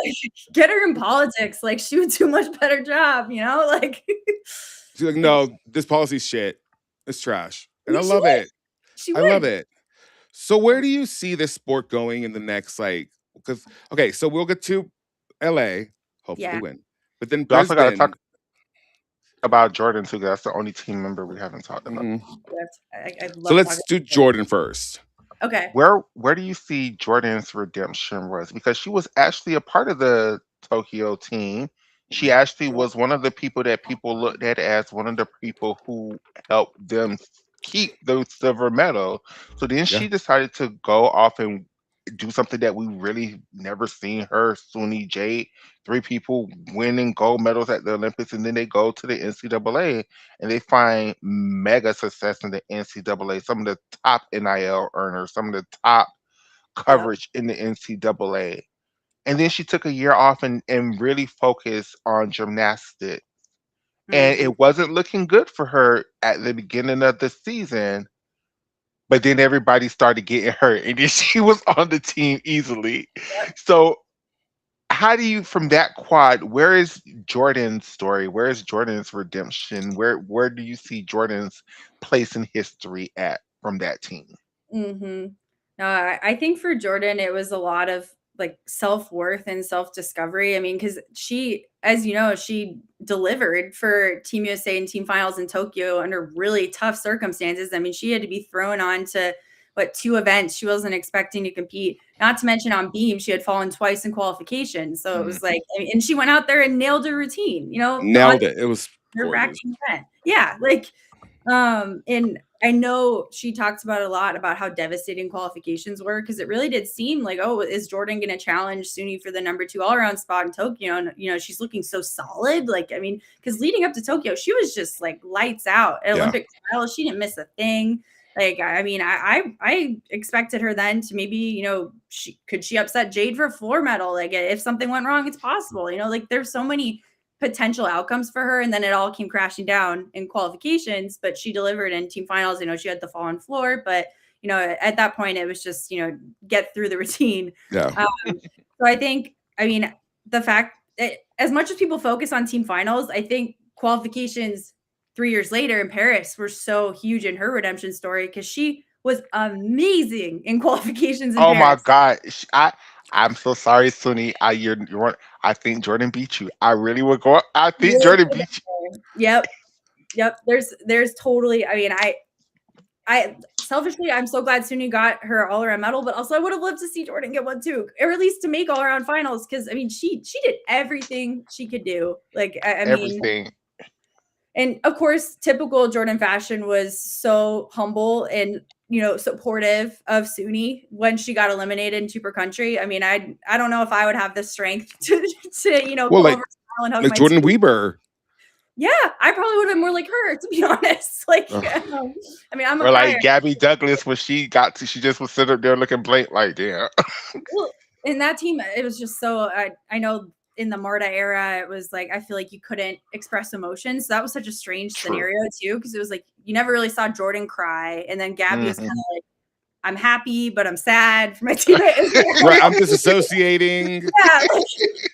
get her in politics. She would do a much better job. She's like, no, this policy's shit. It's trash, and I love it. I love it. So where do you see this sport going in the next Because so we'll get to LA, hopefully win. But then we also got to talk about Jordan too, because that's the only team member we haven't talked about. So let's do Jordan first. Okay. Where do you see Jordan's redemption was? Because she was actually a part of the Tokyo team. She actually was one of the people that people looked at as one of the people who helped them keep the silver medal. So then she decided to go off and do something that we really never seen her, Suni Jade, 3 people winning gold medals at the Olympics, and then they go to the NCAA and they find mega success in the NCAA, some of the top NIL earners, some of the top coverage in the NCAA. And then she took a year off and really focused on gymnastics. And it wasn't looking good for her at the beginning of the season. But then everybody started getting hurt, and then she was on the team easily. So how do you, from that quad, where is Jordan's story? Where is Jordan's redemption? Where do you see Jordan's place in history at from that team? Mm-hmm. No, I think for Jordan, it was a lot of like self-worth and self-discovery. I mean, because she, as you know, she delivered for Team USA and team finals in Tokyo under really tough circumstances. I mean, she had to be thrown on to what 2 events she wasn't expecting to compete. Not to mention on beam, she had fallen twice in qualification. So it was like, and she went out there and nailed her routine, you know, Nailed it. It was gorgeous. nerve-wracking event. Yeah, like and I know she talks about a lot about how devastating qualifications were because it really did seem like, oh, is Jordan going to challenge Suni for the #2 all-around spot in Tokyo? And you know, she's looking so solid. Like, I mean, because leading up to Tokyo, she was just like lights out at Olympic trials. She didn't miss a thing. Like, I mean, I expected her then to maybe, you know, she upset Jade for a floor medal? Like, if something went wrong, it's possible. You know, like there's so many potential outcomes for her, and then it all came crashing down in qualifications, but she delivered in team finals. You know, she had the fall on floor, but you know, at that point it was just, you know, get through the routine. So I think, I mean, the fact that as much as people focus on team finals, I think qualifications 3 years later in Paris were so huge in her redemption story because she was amazing in qualifications in Oh my Paris. God. I'm so sorry, Suni. I think Jordan beat you. I really would go. I think Jordan beat you. Yep. There's totally, I mean, I selfishly, I'm so glad Suni got her all-around medal, but also I would have loved to see Jordan get one too, or at least to make all-around finals. Because I mean, she did everything she could do. Like I mean, Everything. and of course, typical Jordan fashion was so humble and, you know, supportive of Suni when she got eliminated in Super Country. I mean, I don't know if I would have the strength to you know, well, pull like, over and hug like my Jordan team. Weber. Yeah, I probably would have been more like her, to be honest. Like, I mean, I'm a Or crier. like Gabby Douglas when she just was sitting up there looking blank like, damn. Well, in that team, it was just so. I know in the Marta era, it was like I feel like you couldn't express emotion, so that was such a strange scenario too, because it was like you never really saw Jordan cry, and then Gabby was kind of like, "I'm happy, but I'm sad for my teammate." Right, I'm disassociating. Yeah, like,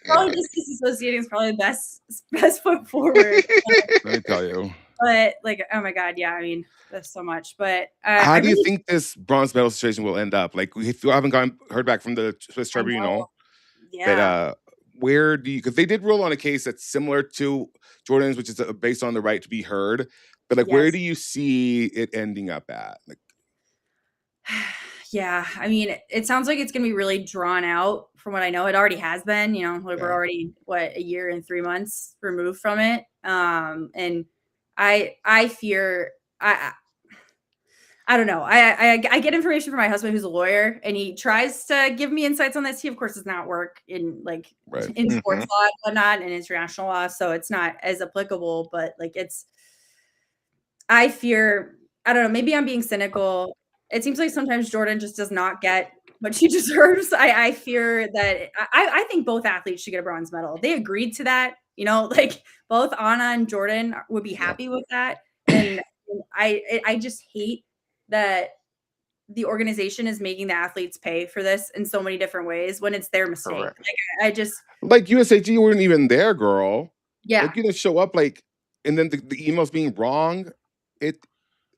probably just disassociating is probably the best foot forward. Let me tell you. But like, oh my god, yeah, I mean, there's so much. But How I do you really, think this bronze medal situation will end up? Like, if you haven't heard back from the Swiss I know, tribunal, yeah, that where do you? Because they did rule on a case that's similar to Jordan's, which is based on the right to be heard. But like, where yes. do you see it ending up at? Like, Yeah, I mean, it sounds like it's gonna be really drawn out from what I know. It already has been, you know, like we're already what, a year and 3 months removed from it. And I fear I don't know. I get information from my husband who's a lawyer, and he tries to give me insights on this. He of course does not work in like right. in sports law and whatnot and international law, so it's not as applicable, but like I fear, I don't know, maybe I'm being cynical. It seems like sometimes Jordan just does not get what she deserves. I fear that I think both athletes should get a bronze medal. They agreed to that, you know, like both Anna and Jordan would be happy with that. And I just hate that the organization is making the athletes pay for this in so many different ways when it's their mistake. Correct. Like I just Like USAG weren't even there, girl. yeah. Like, you didn't show up, like, and then the emails being wrong. It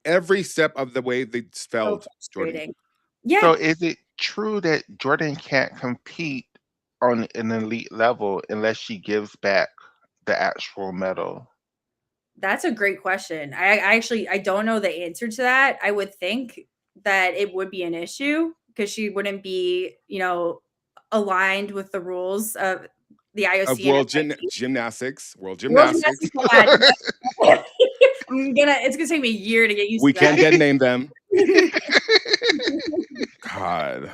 every step of the way they So spelled Jordan. frustrating. Yeah. So is it true that Jordan can't compete on an elite level unless she gives back the actual medal? That's a great question. I actually I don't know the answer to that. I would think that it would be an issue because she wouldn't be, you know, aligned with the rules of the Of IOC and world FIP. gymnastics, world World gymnastics. gymnastics. It's gonna take me a year to get used We to that. can't dead name them. God.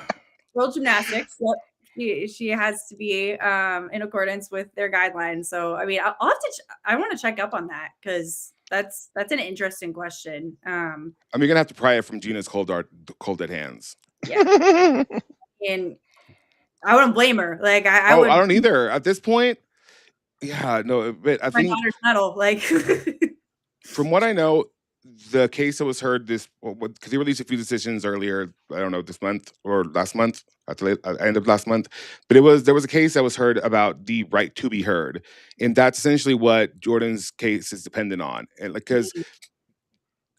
World gymnastics. Yep. She has to be in accordance with their guidelines. So I mean, I'll have to. I want to check up on that because that's an interesting question. I mean, you're gonna have to pry it from Gina's cold dead hands. Yeah, and I wouldn't blame her. Like I would. I don't either. At this point, yeah, no. But I My think daughter's medal. Like from what I know, the case that was heard because he released a few decisions earlier. I don't know, this month or last month. at the end of last month. But there was a case that was heard about the right to be heard, and that's essentially what Jordan's case is dependent on. And because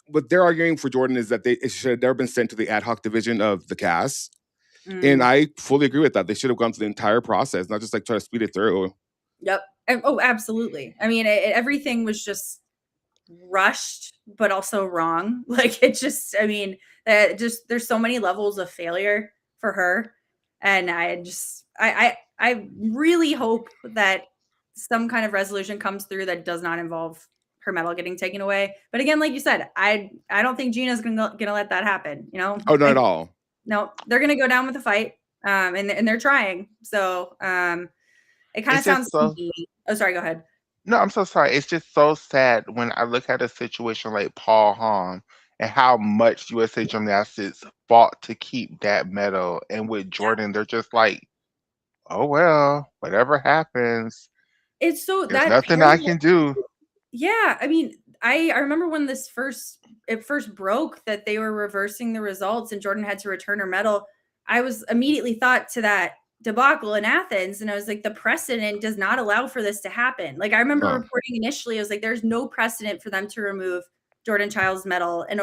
what they're arguing for Jordan is that it should have never been sent to the ad hoc division of the CAS. And I fully agree with that. They should have gone through the entire process, not just like try to speed it through. Yep. Oh, absolutely. I mean, everything was just rushed, but also wrong. Like it just, I mean, there's so many levels of failure for her. And I really hope that some kind of resolution comes through that does not involve her medal getting taken away. But again, like you said, I don't think Gina's gonna let that happen. You know? Oh, not at all. No, they're gonna go down with the fight. And they're trying. So it kind of sounds so. Oh, sorry, go ahead. No, I'm so sorry. It's just so sad when I look at a situation like Paul Hahn and how much USA Gymnastics fought to keep that medal. And with Jordan, they're just like, oh, well, whatever happens, It's so there's that nothing I can do. Yeah, I mean, I remember when it first broke that they were reversing the results and Jordan had to return her medal. I was immediately thought to that debacle in Athens, and I was like, the precedent does not allow for this to happen. Like I remember reporting initially, I was like, there's no precedent for them to remove Jordan Child's medal and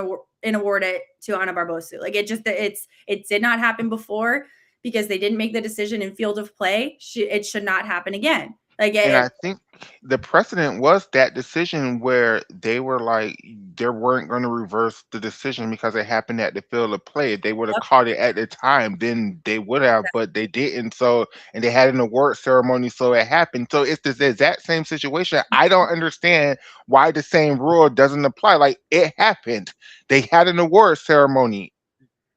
award it to Ana Barbosu. Like it did not happen before because they didn't make the decision in field of play. It should not happen again. Like And I think the precedent was that decision where they were like, they weren't going to reverse the decision because it happened at the field of play. If they would have caught it at the time, then they would have, but they didn't. So, and they had an award ceremony, so it happened. So it's the exact same situation. I don't understand why the same rule doesn't apply. Like it happened. They had an award ceremony.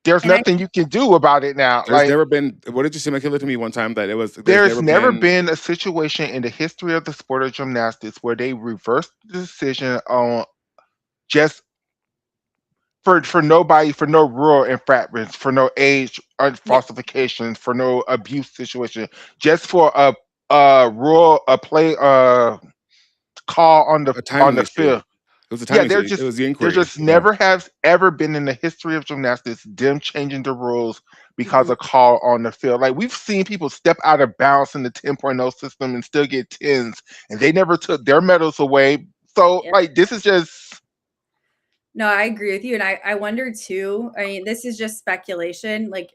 There's nothing you can do about it now. There's never been. What did you say, Michaela, to me one time that it was? There's never been a situation in the history of the sport of gymnastics where they reversed the decision on just for nobody, for no rule infractions, for no age falsifications, for no abuse situation, just for a rule, a play, call on the field. It was a timing issue. It was the inquiry. There just never has ever been in the history of gymnastics them changing the rules because of call on the field. Like we've seen people step out of bounds in the 10.0 system and still get 10s, and they never took their medals away. So like this is just. No, I agree with you. And I wonder too, I mean, this is just speculation, like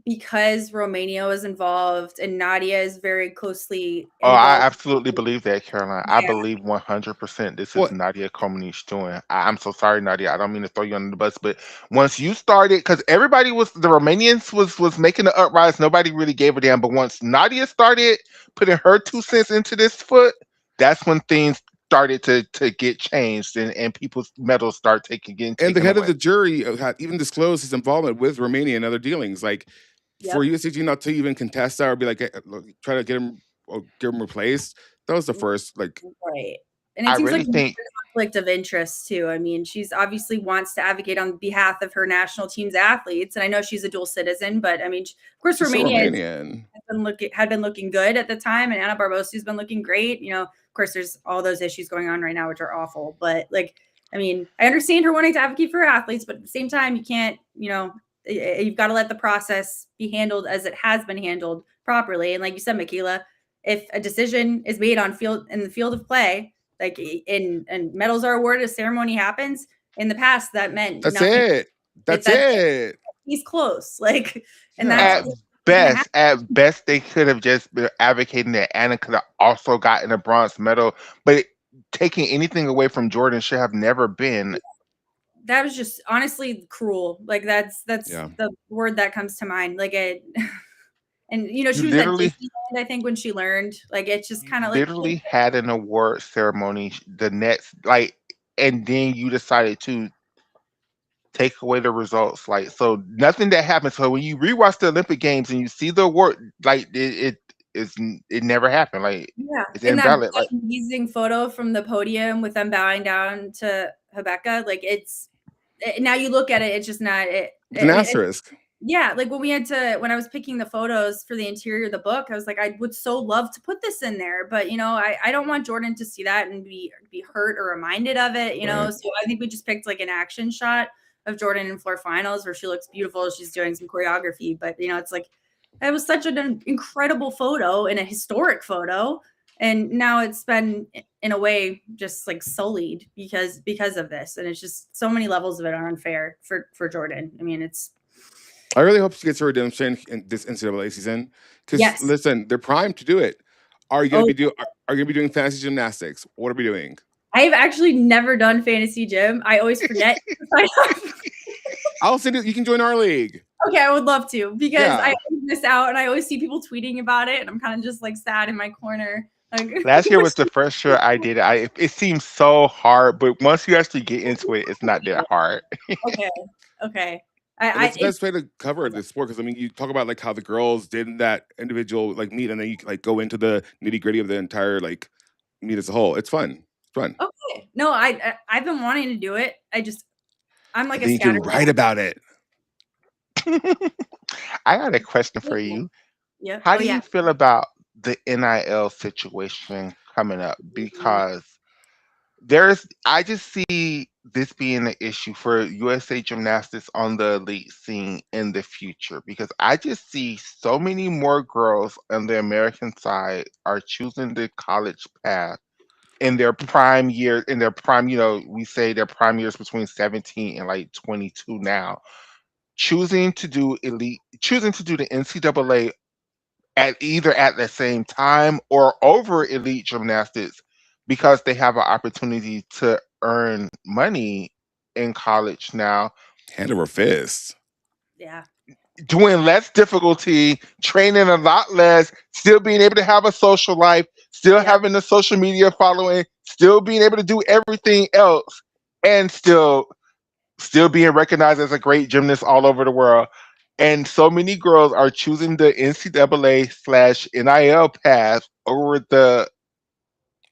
because Romania was involved and Nadia is very closely involved. Oh, I absolutely believe that, Caroline. I believe 100% this is Nadia Comaneci doing. I'm so sorry, Nadia. I don't mean to throw you under the bus, but once you started, because everybody the Romanians was making the uprise, nobody really gave a damn. But once Nadia started putting her 2 cents into this foot, that's when things started to get changed and people's medals start getting taken and the head away. of the jury had even disclosed his involvement with Romania and other dealings. Like for USAG not to even contest that or be like, try to get him or get him replaced. That was the first right. And it seems really like a conflict of interest too. I mean, she's obviously wants to advocate on behalf of her national team's athletes, and I know she's a dual citizen. But I mean, of course, Romania had been looking good at the time, and Ana Barbosu's been looking great. You know, of course, there's all those issues going on right now, which are awful. But like, I mean, I understand her wanting to advocate for her athletes, but at the same time, you can't, you know, you've got to let the process be handled as it has been handled properly. And like you said, Michaela, if a decision is made in the field of play, like and medals are awarded, a ceremony happens. In the past, that meant that's it. That's it. He's close. Like, and that's at best, they could have just been advocating that Anna could have also gotten a bronze medal, but taking anything away from Jordan should have never been. That was just honestly cruel. Like that's the word that comes to mind. Like it. And you know, she was at Disneyland, I think, when she learned. Like it's just kind of like literally had an award ceremony the next and then you decided to take away the results. Like so nothing that happened. So when you rewatch the Olympic Games and you see the award, like it never happened. Like it's invalid. That amazing photo from the podium with them bowing down to Rebecca. Like now you look at it, it's just not it. It's an asterisk. Yeah, like when I was picking the photos for the interior of the book, I was like, I would so love to put this in there, but you know, I don't want Jordan to see that and be hurt or reminded of it, you know. So I think we just picked like an action shot of Jordan in floor finals where she looks beautiful. She's doing some choreography, but you know, it's like It was such an incredible photo and a historic photo. And now it's been, in a way, just like sullied because of this. And it's just so many levels of it are unfair for Jordan. I mean, it's. I really hope she gets her redemption in this NCAA season. Because Yes. listen, they're primed to do it. Are you gonna be doing fantasy gymnastics? What are we doing? I've actually never done fantasy gym. I always forget to sign up. I'll send it. You can join our league. Okay, I would love to, because Yeah. I always miss out and I always see people tweeting about it and I'm kind of just like sad in my corner. Like, Last year was the first year I did it. It seems so hard, but once you actually get into it, it's not that hard. Okay. It's the best way to cover the sport, because I mean, you talk about like how the girls did that individual like meet, and then you like go into the nitty gritty of the entire like meet as a whole. It's fun. It's fun. Okay. No, I've been wanting to do it. I'm like and then you can write about it. I got a question for you. Yeah. How do you feel about the NIL situation coming up? Because I just see this being an issue for USA Gymnastics on the elite scene in the future, because I just see so many more girls on the American side are choosing the college path in their prime years, we say their prime years between 17 and like 22 now, choosing to do the NCAA at the same time or over elite gymnastics, because they have an opportunity to earn money in college now. Hand over fist. Yeah. Doing less difficulty, training a lot less, still being able to have a social life, still having a social media following, still being able to do everything else, and still being recognized as a great gymnast all over the world. And so many girls are choosing the NCAA/NIL path over the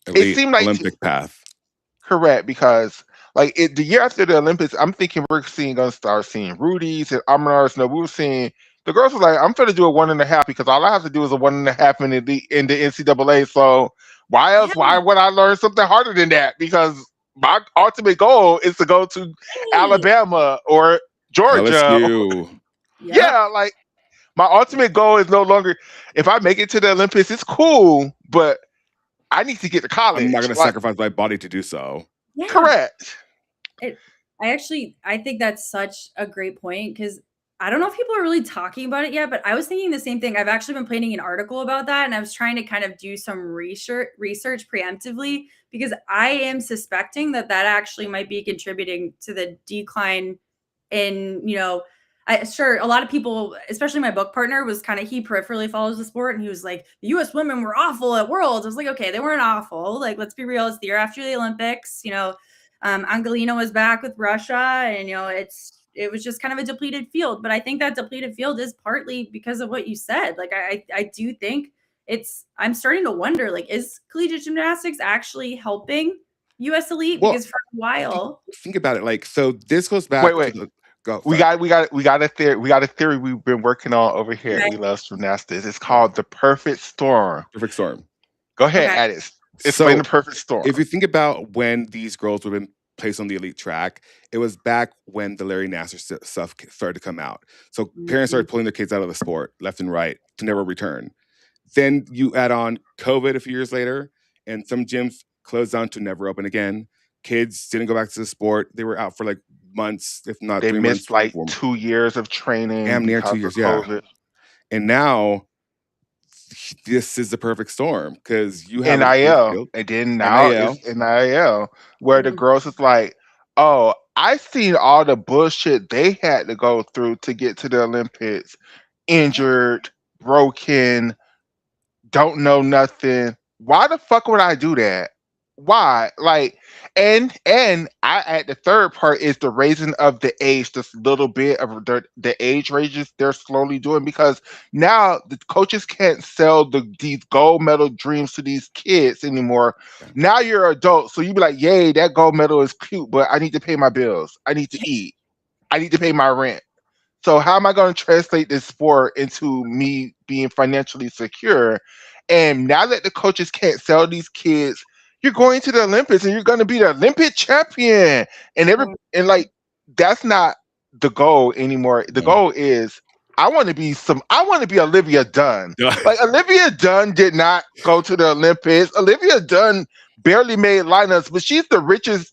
elite it seemed like Olympic path. Correct, because like the year after the Olympics, I'm thinking we're gonna start seeing Rudy's and Amarars. No, we were seeing the girls were like, I'm gonna do a 1.5 because all I have to do is a 1.5 in the NCAA. So why else? Why would I learn something harder than that? Because my ultimate goal is to go to Alabama or Georgia. LSU. Yeah, like my ultimate goal is no longer, if I make it to the Olympics, it's cool, but I need to get to college. I'm not going to sacrifice my body to do so. Yeah. Correct. I think that's such a great point, because I don't know if people are really talking about it yet, but I was thinking the same thing. I've actually been planning an article about that, and I was trying to kind of do some research preemptively, because I am suspecting that actually might be contributing to the decline in, sure, a lot of people, especially my book partner, was he peripherally follows the sport, and he was like, the U.S. women were awful at Worlds. I was like, okay, they weren't awful. Like, let's be real. It's the year after the Olympics. Angelina was back with Russia, and it was just kind of a depleted field. But I think that depleted field is partly because of what you said. Like, I do think I'm starting to wonder, like, is collegiate gymnastics actually helping U.S. elite? Because for a while, think about it. Like, so this goes back. Wait. To go. We got a theory. We got a theory we've been working on over here at We Love Gymnastics. It's called the perfect storm. Perfect storm. Go ahead, Addis. Explain the perfect storm. If you think about when these girls would have been placed on the elite track, it was back when the Larry Nassar stuff started to come out. So parents started pulling their kids out of the sport left and right to never return. Then you add on COVID a few years later, and some gyms closed down to never open again. Kids didn't go back to the sport. They were out for like months, if not 3 months. They missed like 2 years of training. Damn near 2 years, yeah. And now this is the perfect storm, because you have NIL, and then now it's NIL, where the girls is like, oh, I seen all the bullshit they had to go through to get to the Olympics, injured, broken, don't know nothing. Why the fuck would I do that? Why? Like, and I at the third part is the raising of the age, this little bit of the age ranges they're slowly doing, because now the coaches can't sell these gold medal dreams to these kids anymore. Now you're adult, so you be like, yay, that gold medal is cute, but I need to pay my bills. I need to eat. I need to pay my rent. So how am I going to translate this sport into me being financially secure? And now that the coaches can't sell these kids, you're going to the Olympics and you're going to be the Olympic champion. And like, that's not the goal anymore. The goal is I want to be Olivia Dunn. Like Olivia Dunn did not go to the Olympics. Olivia Dunn barely made lineups, but she's the richest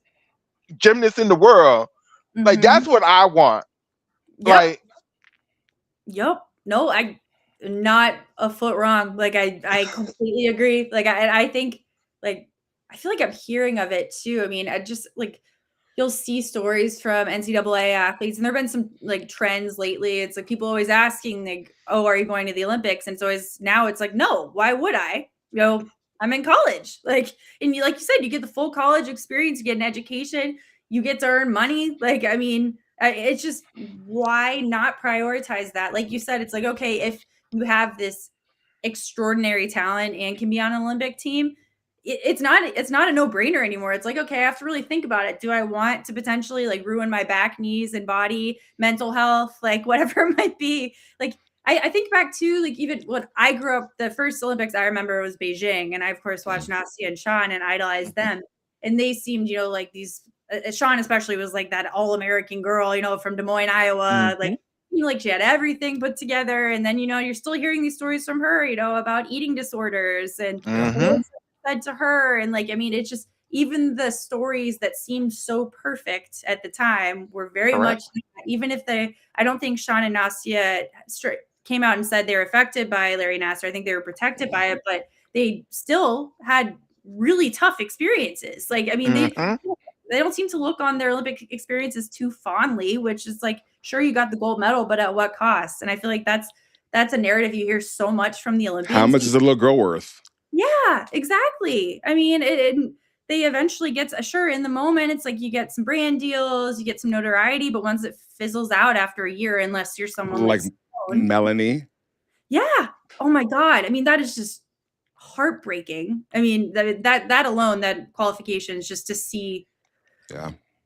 gymnast in the world. Like that's what I want. Yep. Like, yep. No, I not a foot wrong. Like I completely agree. Like I think like I feel like I'm hearing of it too. I mean, I just like you'll see stories from NCAA athletes, and there've been some like trends lately. It's like people always asking, like, "Oh, are you going to the Olympics?" And so it's like, no, why would I? You know, I'm in college. Like, and you, like you said, you get the full college experience, you get an education, you get to earn money. Like, I mean, it's just why not prioritize that? Like you said, it's like, okay, if you have this extraordinary talent and can be on an Olympic team, it's not a no-brainer anymore. It's like, okay, I have to really think about it. Do I want to potentially like ruin my back, knees, and body, mental health, like whatever it might be? Like I think back to like even when I grew up, the first Olympics I remember was Beijing, and I of course watched Nastia and Sean and idolized them, and they seemed, you know, like these Sean especially was like that all-American girl, you know, from Des Moines, Iowa, like she had everything put together. And then, you know, you're still hearing these stories from her, you know, about eating disorders and what said to her. And like, I mean, it's just, even the stories that seemed so perfect at the time were very much, even if I don't think Sean and Nastia came out and said they were affected by Larry Nassar. I think they were protected by it, but they still had really tough experiences. Like, I mean, they don't seem to look on their Olympic experiences too fondly, which is like, sure, you got the gold medal, but at what cost? And I feel like that's a narrative you hear so much from the Olympians. How much is a little girl worth? Yeah, exactly. I mean, they eventually get sure, in the moment, it's like you get some brand deals, you get some notoriety, but once it fizzles out after a year, unless you're someone like Melanie. Yeah. Oh my God. I mean, that is just heartbreaking. I mean, that alone, that qualification is just to see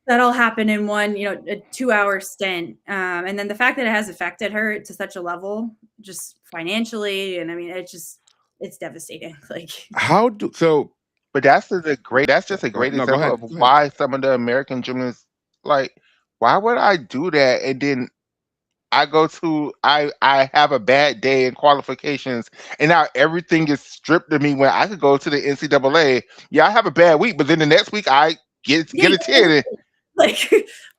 that all happened in one, you know, a 2-hour stint. And then the fact that it has affected her to such a level, just financially, and I mean, it's devastating. Like, but that's just a great example of why some of the American gymnasts, like, why would I do that? And then I have a bad day in qualifications, and now everything is stripped of me when I could go to the NCAA. Yeah, I have a bad week, but then the next week I get a 10. Like,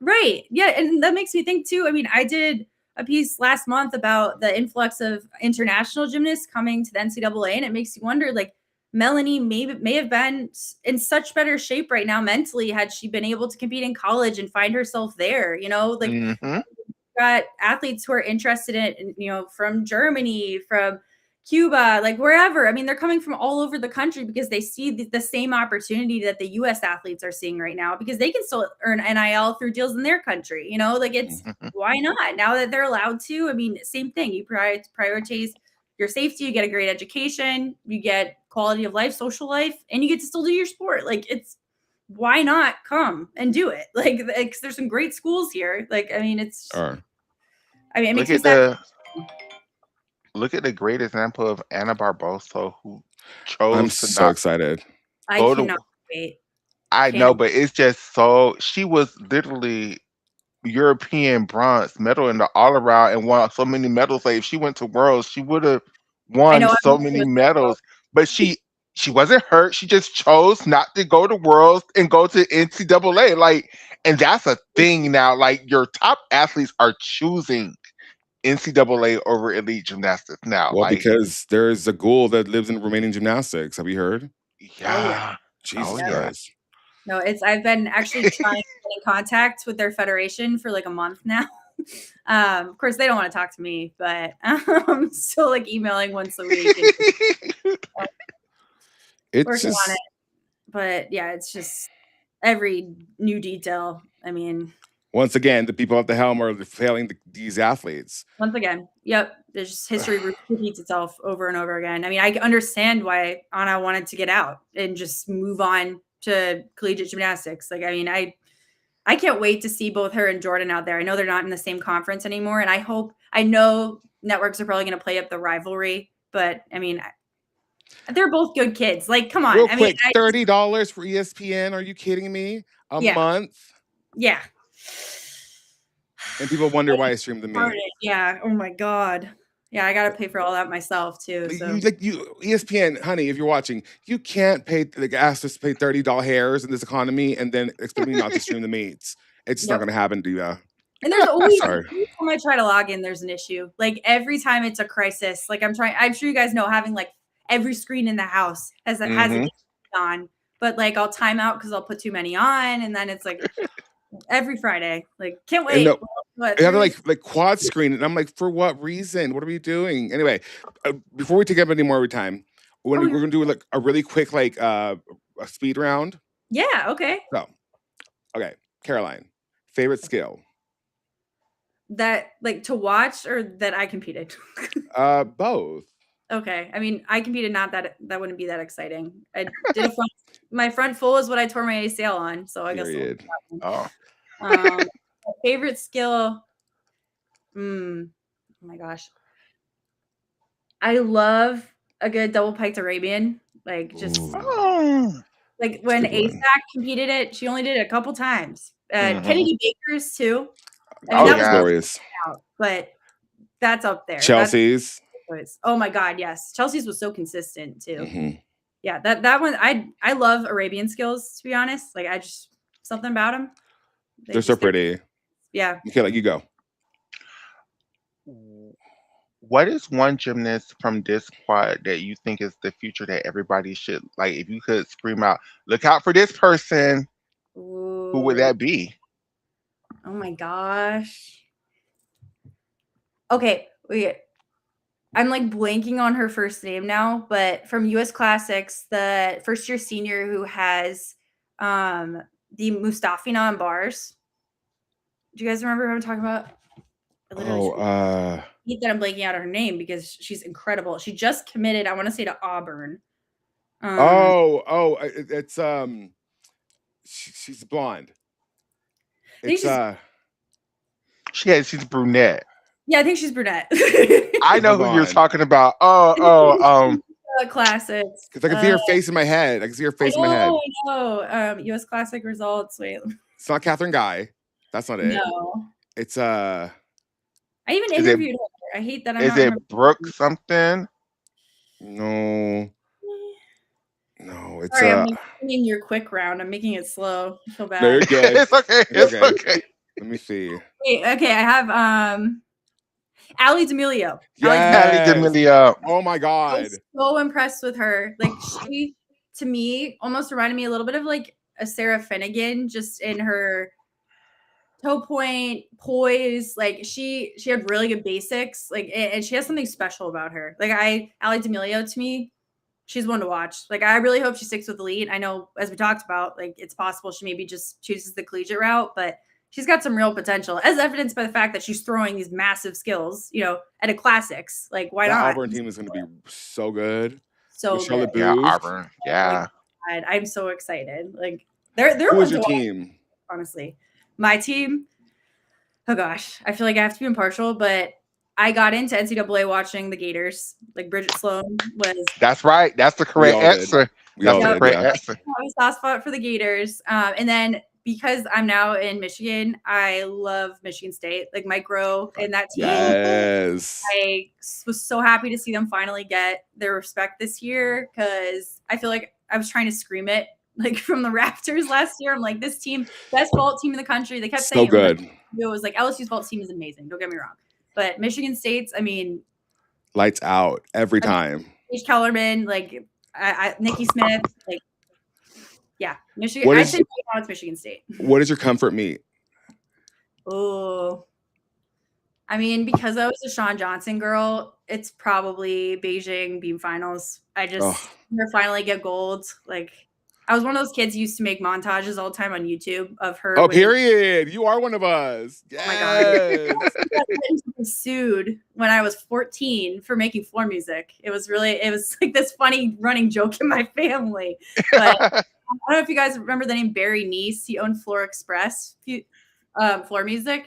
right. Yeah. And that makes me think too. I mean, I did a piece last month about the influx of international gymnasts coming to the NCAA, and it makes you wonder, like, Melanie may have been in such better shape right now mentally had she been able to compete in college and find herself there, you know, like got athletes who are interested in, you know, from Germany, from Cuba, like wherever. I mean, they're coming from all over the country because they see the same opportunity that the U.S. athletes are seeing right now, because they can still earn NIL through deals in their country. You know, like it's why not now that they're allowed to? I mean, same thing. You prioritize your safety, you get a great education, you get quality of life, social life, and you get to still do your sport. Like, it's why not come and do it? Like, there's some great schools here. Like, I mean, it's. I mean, look at the great example of Anna Barbosa, who chose I'm so excited. I cannot wait. I know, but it's just she was literally European bronze medal in the all around and won so many medals. Like, if she went to Worlds, she would have won so many medals. But she wasn't hurt. She just chose not to go to Worlds and go to NCAA. Like, and that's a thing now. Like, your top athletes are choosing NCAA over elite gymnastics now. Well, like, because there's a ghoul that lives in Romanian gymnastics. Have you heard? Yeah. Jesus Christ. No, I've been actually trying to get in contact with their federation for like a month now. Of course, they don't want to talk to me, but I'm still like emailing once a week. And, working on it. But yeah, it's just every new detail. I mean, once again, the people at the helm are failing these athletes. Once again, yep. There's just history repeats itself over and over again. I mean, I understand why Anna wanted to get out and just move on to collegiate gymnastics. Like, I mean, I can't wait to see both her and Jordan out there. I know they're not in the same conference anymore, and I know networks are probably going to play up the rivalry, but I mean, they're both good kids. Like, come on. Real quick, $30 for ESPN. Are you kidding me? A month? Yeah. And people wonder why I stream the meme. Yeah. Oh my God. Yeah, I gotta pay for all that myself too. So You ESPN, honey, if you're watching, you can't pay ask us to pay $30 hairs in this economy and then expect me not to stream the meets. It's just not yep. gonna happen to you. And there's always Sorry. every time I try to log in, there's an issue. Like every time it's a crisis. Like I'm sure you guys know having like every screen in the house has an issue on. But like I'll time out because I'll put too many on, and then it's like every Friday. Like can't And wait. no, What, they have 3 like quad screen, and I'm like, for what reason? What are we doing? Anyway, before we take up any more of your time, we're gonna do like a really quick like a speed round. Yeah, okay. So, okay, Caroline, favorite skill? That like to watch or that I competed? Both. Okay. I mean, I competed, not that wouldn't be that exciting. I did my front full is what I tore my ACL on, so I Period. guess. Oh. Favorite skill. Oh my gosh. I love a good double piked Arabian. Like just like when ASAC competed it, she only did it a couple times. Kennedy Baker's too. I mean, that was glorious. out, but that's up there. Chelsea's. Oh my God, yes. Chelsea's was so consistent too. Yeah, that one I love Arabian skills, to be honest. Like I just something about them. They're so pretty. Yeah. Okay, like you go. What is one gymnast from this quad that you think is the future that everybody should like? If you could scream out, "Look out for this person," who would that be? Oh my gosh. Okay, wait. I'm like blanking on her first name now, but from US Classics, the first year senior who has the Mustafina on bars. Do you guys remember who I'm talking about? I hate that I'm blanking out on her name because she's incredible. She just committed, I want to say, to Auburn. It's she's blonde. She's brunette. Yeah, I think she's brunette. I know who you're talking about. Classics. Because I can see her face in my head. I can see her face in my head. I know. US Classic results. Wait. It's not Catherine Guy. That's not it. No. It's I even interviewed her. I hate that I'm not. Is it Brooke something? No. No, it's sorry, I'm making your quick round. I'm making it slow. I feel bad. No, you're good. It's okay. It's okay. Let me see. Wait, okay, I have Ali D'Amelio. Yes. Ali D'Amelio. Oh my God. I'm so impressed with her. Like she, to me, almost reminded me a little bit of like a Sarah Finnegan, just in her toe point, poise. Like she had really good basics. Like, and she has something special about her. Like Ali D'Amelio, to me, she's one to watch. Like I really hope she sticks with elite. I know, as we talked about, like it's possible she maybe just chooses the collegiate route, but she's got some real potential, as evidenced by the fact that she's throwing these massive skills, at a classics. Like, why not? Auburn team is going to be so good. So good. Yeah, Auburn. Yeah. Like, I'm so excited. Like, they're Who was your team? Honestly, my team. Oh gosh, I feel like I have to be impartial, but I got into NCAA watching the Gators. Like Bridget Sloan was. That's right. That's the correct answer. That's the correct answer. I was soft spot for the Gators, and then. Because I'm now in Michigan, I love Michigan State. Like Mike Rowe and that team. Yes. I was so happy to see them finally get their respect this year because I feel like I was trying to scream it like from the Raptors last year. I'm like, this team, best vault team in the country. They kept saying so good. It was like LSU's vault team is amazing. Don't get me wrong, but Michigan State's, I mean, lights out every time. Paige Kellerman, like Nikki Smith, like. Yeah, Michigan. I think right now it's Michigan State. What is your comfort meet? Oh, I mean, because I was a Sean Johnson girl, it's probably Beijing beam finals. I just finally get gold. Like I was one of those kids who used to make montages all the time on YouTube of her. Oh, period. You are one of us. Yes. Oh my God. I was sued when I was 14 for making floor music. It was like this funny running joke in my family. But I don't know if you guys remember the name Barry Neese. He owned Floor Express, floor music.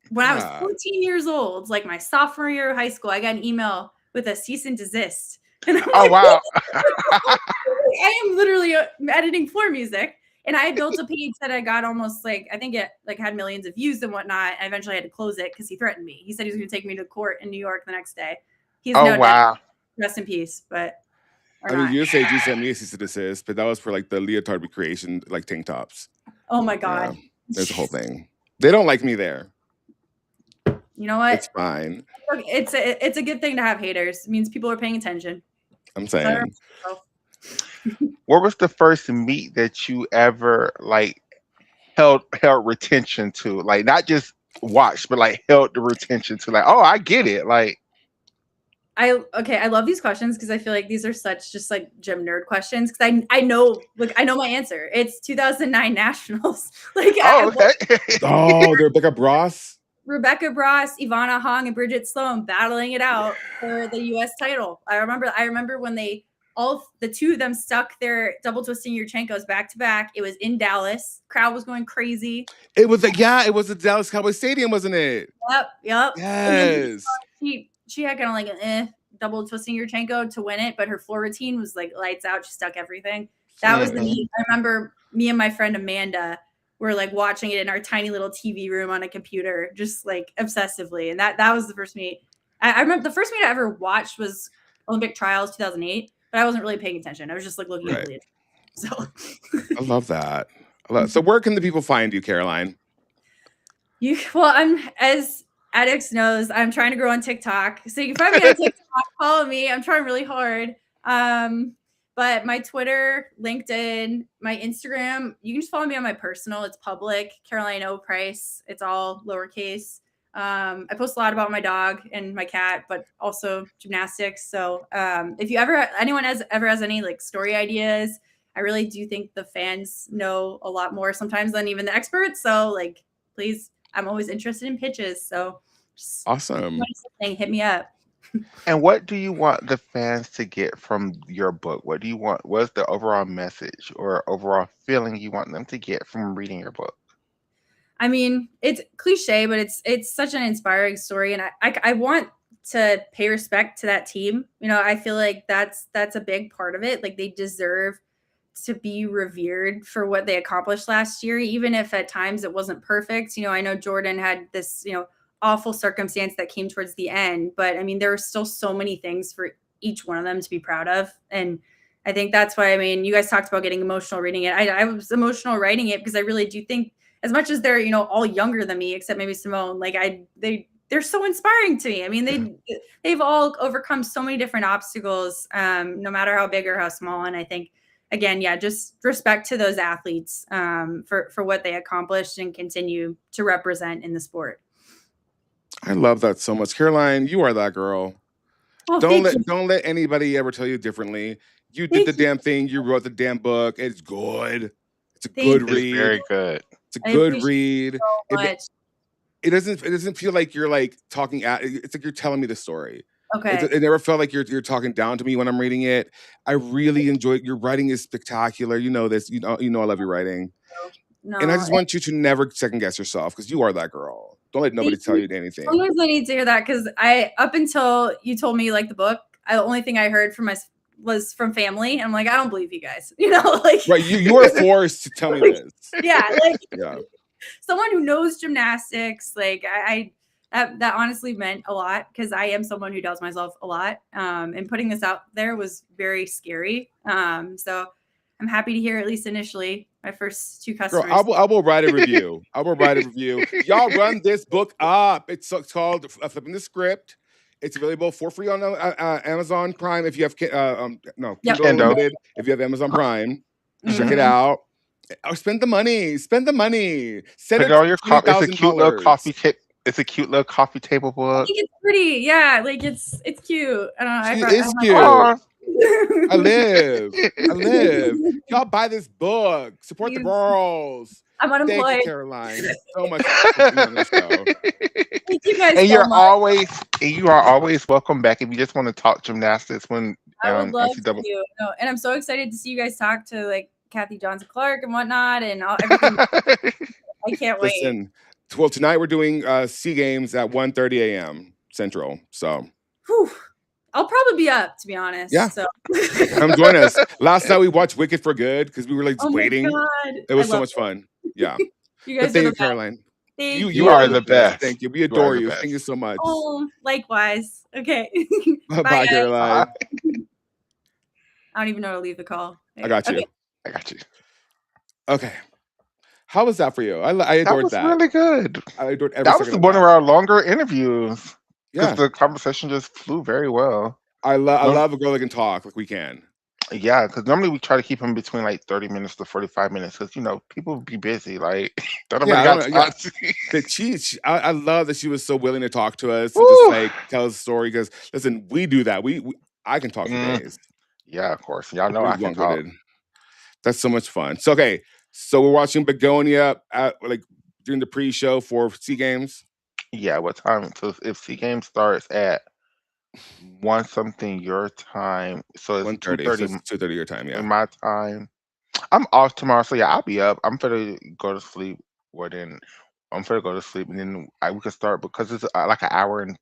When I was 14 years old, like my sophomore year of high school, I got an email with a cease and desist. And I'm wow. I am literally editing floor music. And I had built a page that I got almost like, I think it like had millions of views and whatnot. I eventually had to close it because he threatened me. He said he was going to take me to court in New York the next day. He's Oh no doubt. wow. Rest in peace, but I mean, you sent me a cease and desist, but that was for like the leotard recreation, like tank tops. Oh my God. Yeah, there's a whole thing. They don't like me there. You know what? It's fine. Look, it's a good thing to have haters. It means people are paying attention. I'm saying. What was the first meet that you ever like held retention to? Like not just watched, but like held the retention to. Like, oh, I get it. Like, I love these questions because I feel like these are such just like gym nerd questions because I know my answer. It's 2009 Nationals. Like the Rebecca Bross, Ivana Hong, and Bridget Sloan battling it out for the U.S. title. I remember when the two of them stuck their double twisting Yurchenkos back to back. It was in Dallas. Crowd was going crazy. It was it was the Dallas Cowboys Stadium, wasn't it? Yep. Yes. She had kind of like an double twisting Yurchenko to win it, but her floor routine was like lights out. She stuck everything. That was the meet. I remember me and my friend Amanda were like watching it in our tiny little TV room on a computer, just like obsessively. And that was the first meet. I remember the first meet I ever watched was Olympic Trials 2008, but I wasn't really paying attention. I was just like looking at it. So I love that. So where can the people find you, Caroline? I'm as Addicts knows I'm trying to grow on TikTok. So you can find me on TikTok, follow me. I'm trying really hard. But my Twitter, LinkedIn, my Instagram, you can just follow me on my personal. It's public, Caroline O. Price. It's all lowercase. I post a lot about my dog and my cat, but also gymnastics. So if anyone ever has any like story ideas, I really do think the fans know a lot more sometimes than even the experts. So like, please, I'm always interested in pitches. So awesome. Hit me up. And what do you want the fans to get from your book? What do you want? What's the overall message or overall feeling you want them to get from reading your book? I mean, it's cliche, but it's such an inspiring story. And I want to pay respect to that team. You know, I feel like that's a big part of it. Like they deserve to be revered for what they accomplished last year, even if at times it wasn't perfect. You know, I know Jordan had this, awful circumstance that came towards the end, but I mean, there were still so many things for each one of them to be proud of. And I think that's why, I mean, you guys talked about getting emotional reading it. I was emotional writing it because I really do think as much as they're, all younger than me, except maybe Simone, like they're so inspiring to me. I mean, they've all overcome so many different obstacles, no matter how big or how small. And I think, again, just respect to those athletes for what they accomplished and continue to represent in the sport. I love that so much. Caroline, you are that girl. Oh, don't let anybody ever tell you differently. You did the damn thing. You wrote the damn book. It's good. It's a good read. It's very good. It's a good read. So much. It doesn't feel like you're like talking it's like you're telling me the story. Okay. It never felt like you're talking down to me when I'm reading it. I really enjoy it. Your writing is spectacular. You know this. You know I love your writing. No, and I just want you to never second guess yourself because you are that girl. Don't let nobody tell you anything. Sometimes I need to hear that because up until you told me like the book, the only thing I heard was from family. And I'm like, I don't believe you guys. Like right. You were forced to tell me this. Yeah, like someone who knows gymnastics, like that honestly meant a lot because I am someone who doubts myself a lot. And putting this out there was very scary. So I'm happy to hear at least initially my first two customers. Girl, I will write a review. Y'all run this book up. It's called Flipping the Script. It's available for free on Amazon Prime if you have Kindle Unlimited. If you have Amazon Prime, check it out. Spend the money. Send it all your it's a cute little coffee tip. It's a cute little coffee table book. I think it's pretty. Yeah, like it's cute. I don't know. It's cute. I live. Y'all buy this book. Support the girls. I'm unemployed. Thank you, Caroline, so much for being on the show. Thank you guys. And you are always welcome back if you just want to talk gymnastics. When I would love to. No, and I'm so excited to see you guys talk to like Kathy Johnson Clark and whatnot, and everything. I can't wait. Listen, well, tonight we're doing SEA Games at 1:30 a.m. Central. So. Whew. I'll probably be up, to be honest. Yeah. So Come join us. Last night we watched Wicked for Good because we were like oh my waiting. God. It was I so love much fun. Yeah. you But guys are thank the you, best. Caroline. Thank You you. are the the best. Thank you. We You are adore the you. best. Thank you so much. Oh, likewise. Okay. Bye, Bye, guys. Caroline. I don't even know how to leave the call. I got you. Okay. I got you. Okay. How was that for you? I That adored was that. really good. I adored every That was second of one that. of our longer interviews because Yeah. the conversation just flew very well. I Norm- love a girl that can talk like we can. Yeah, because normally we try to keep them between like 30 minutes to 45 minutes because, people be busy. Like, don't nobody Yeah, I got don't know. Yeah. time to. But I love that she was so willing to talk to us and just Woo! like tell us a story. Because listen, we do that. I can talk for Mm, days. yeah, of course. Y'all know Pretty I can talk. long-winded. That's so much fun. So okay, so we're watching Begonia at like during the pre-show for Sea Games. Yeah, what time? So if C game starts at 1 something your time, so it's 1:30. So 2:30 it's 2:30 your time. in Yeah. my time. I'm off tomorrow, so yeah, I'll be up. I'm gonna go to sleep. Well, then I'm gonna go to sleep, and then we can start because it's like an hour and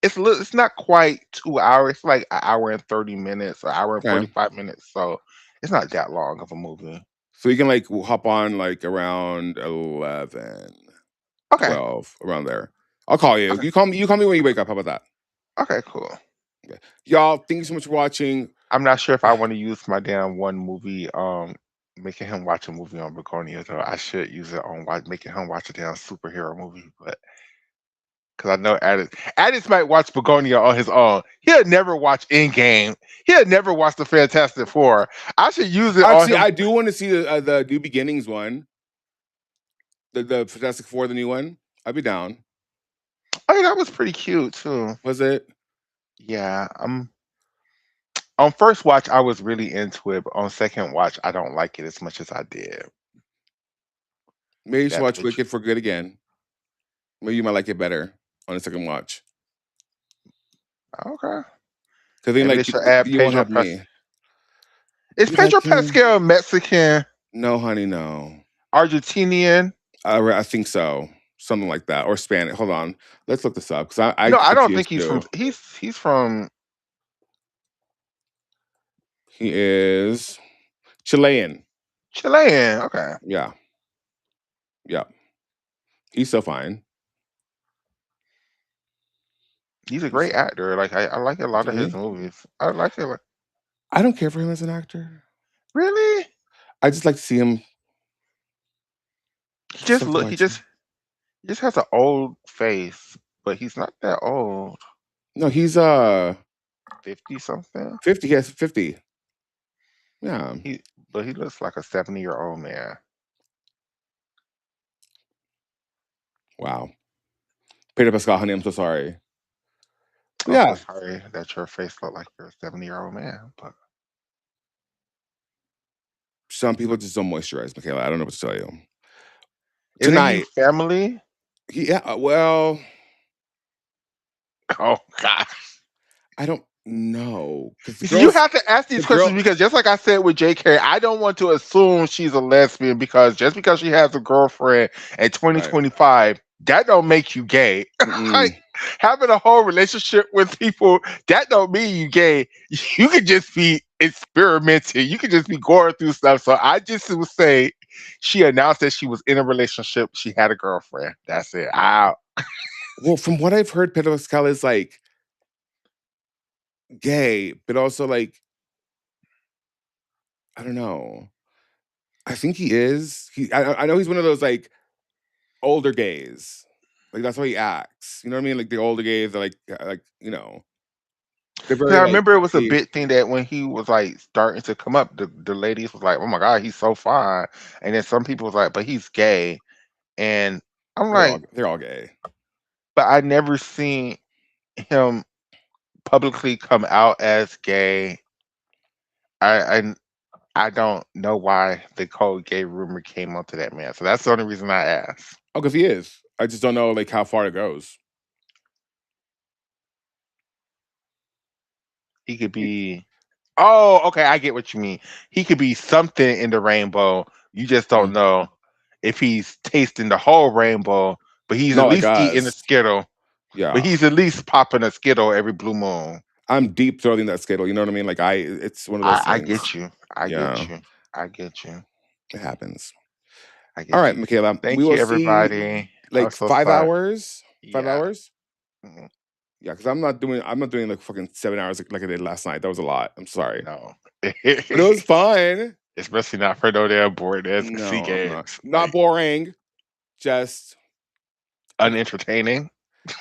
it's not quite 2 hours. It's like an hour and 30 minutes, an hour and Okay. 45 minutes. So it's not that long of a movie. So you can like hop on like around 11, Okay. 12, around there. I'll call you. Okay. You call me. You call me when you wake up. How about that? Okay. Cool. Okay. Y'all, thank you so much for watching. I'm not sure if I want to use my damn one movie, making him watch a movie on Begonia, though. I should use it on making him watch a damn superhero movie, but because I know Addis might watch Begonia on his own. He'll never watch Endgame. He'll never watch the Fantastic Four. I should use it on Actually, him. I do want to see the New Beginnings one, the Fantastic Four, the new one. I'd be down. Oh, yeah, that was pretty cute too. Was it? Yeah, on first watch I was really into it, but on second watch I don't like it as much as I did. Maybe you should That watch picture. Wicked for Good again. Maybe you might like it better on the second watch. Okay. Because then, Maybe they like, should add you won't Pedro have Pas. me. Is You like Pedro him? Pascal Mexican, No, honey, no. Argentinian? I think so. Something like that. Or Spanish. Hold on. Let's look this up. Because I No, get I don't think confused he's from. too. He's from. He is Chilean. Chilean. Okay. Yeah. Yeah. He's so fine. He's a great actor. Like I like a lot of his Really? movies. I like it. I don't care for him as an actor. Really? I just like to see him. He Just just like to look. He watch him. just has an old face, but he's not that old. No, he's 50 something. 50. He has 50. Yeah. But he looks like a 70-year-old man. Wow. Peter Pascal, honey, I'm so sorry. I'm Yeah. so sorry that your face looked like you're a 70-year-old man, but Some people just don't moisturize, Michaela. I don't know what to tell you. isn't he Tonight. family? Yeah, well, Oh gosh. I don't know. Because the You see, you girls, have to ask these questions because just like I said with JK, I don't want to assume she's a lesbian because just because she has a girlfriend in right. 2025, that don't make you gay. Like having a whole relationship with people, that don't mean you gay. You could just be experimenting. You could just be going through stuff. So I just would say she announced that she was in a relationship. She had a girlfriend. That's it. Well, from what I've heard, Pedro Pascal is like gay, but also like, I don't know. I think he is. I know he's one of those like older gays. Like that's how he acts. You know what I mean? Like the older gays are like they're Because very I like remember it was a gay. big thing that when he was like starting to come up, the ladies was like, "Oh my god, he's so fine," and then some people was like, "But he's gay," and I'm like, They're all gay. "But I never seen him publicly come out as gay." I don't know why the cold gay rumor came onto that man. So that's the only reason I asked. Oh, because he is. I just don't know like how far it goes. He could be. Oh, okay, I get what you mean. He could be something in the rainbow. You just don't know if he's tasting the whole rainbow, but he's at Not like least eating a us. Skittle. Yeah. But he's at least popping a Skittle every blue moon. I'm deep throating that Skittle. You know what I mean? Like it's one of those I things. get you. I Yeah. get you. I get you. It happens. I get All right, you. Michaela. Thank We you, will see everybody. I'm like so 5 sorry. hours. 5 Yeah. hours? Mhm. Yeah, because I'm not doing like fucking 7 hours like I did last night. That was a lot. I'm sorry. No. But it was fun. Especially not for no damn board ass No, sea I'm not. games. Not Like, boring. Just unentertaining.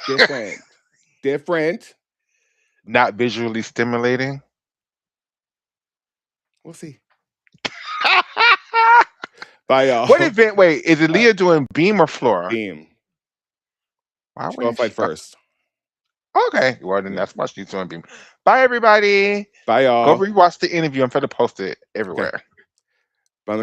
different. Different. Not visually stimulating. We'll see. Bye, y'all. What event? Wait, is it Leah doing beam or floor? Beam. Why She wouldn't qualified she? first. Okay, well then Yeah. that's why she's doing beam. Bye, everybody. Bye, Go y'all. rewatch the interview. I'm gonna post it everywhere. Bye,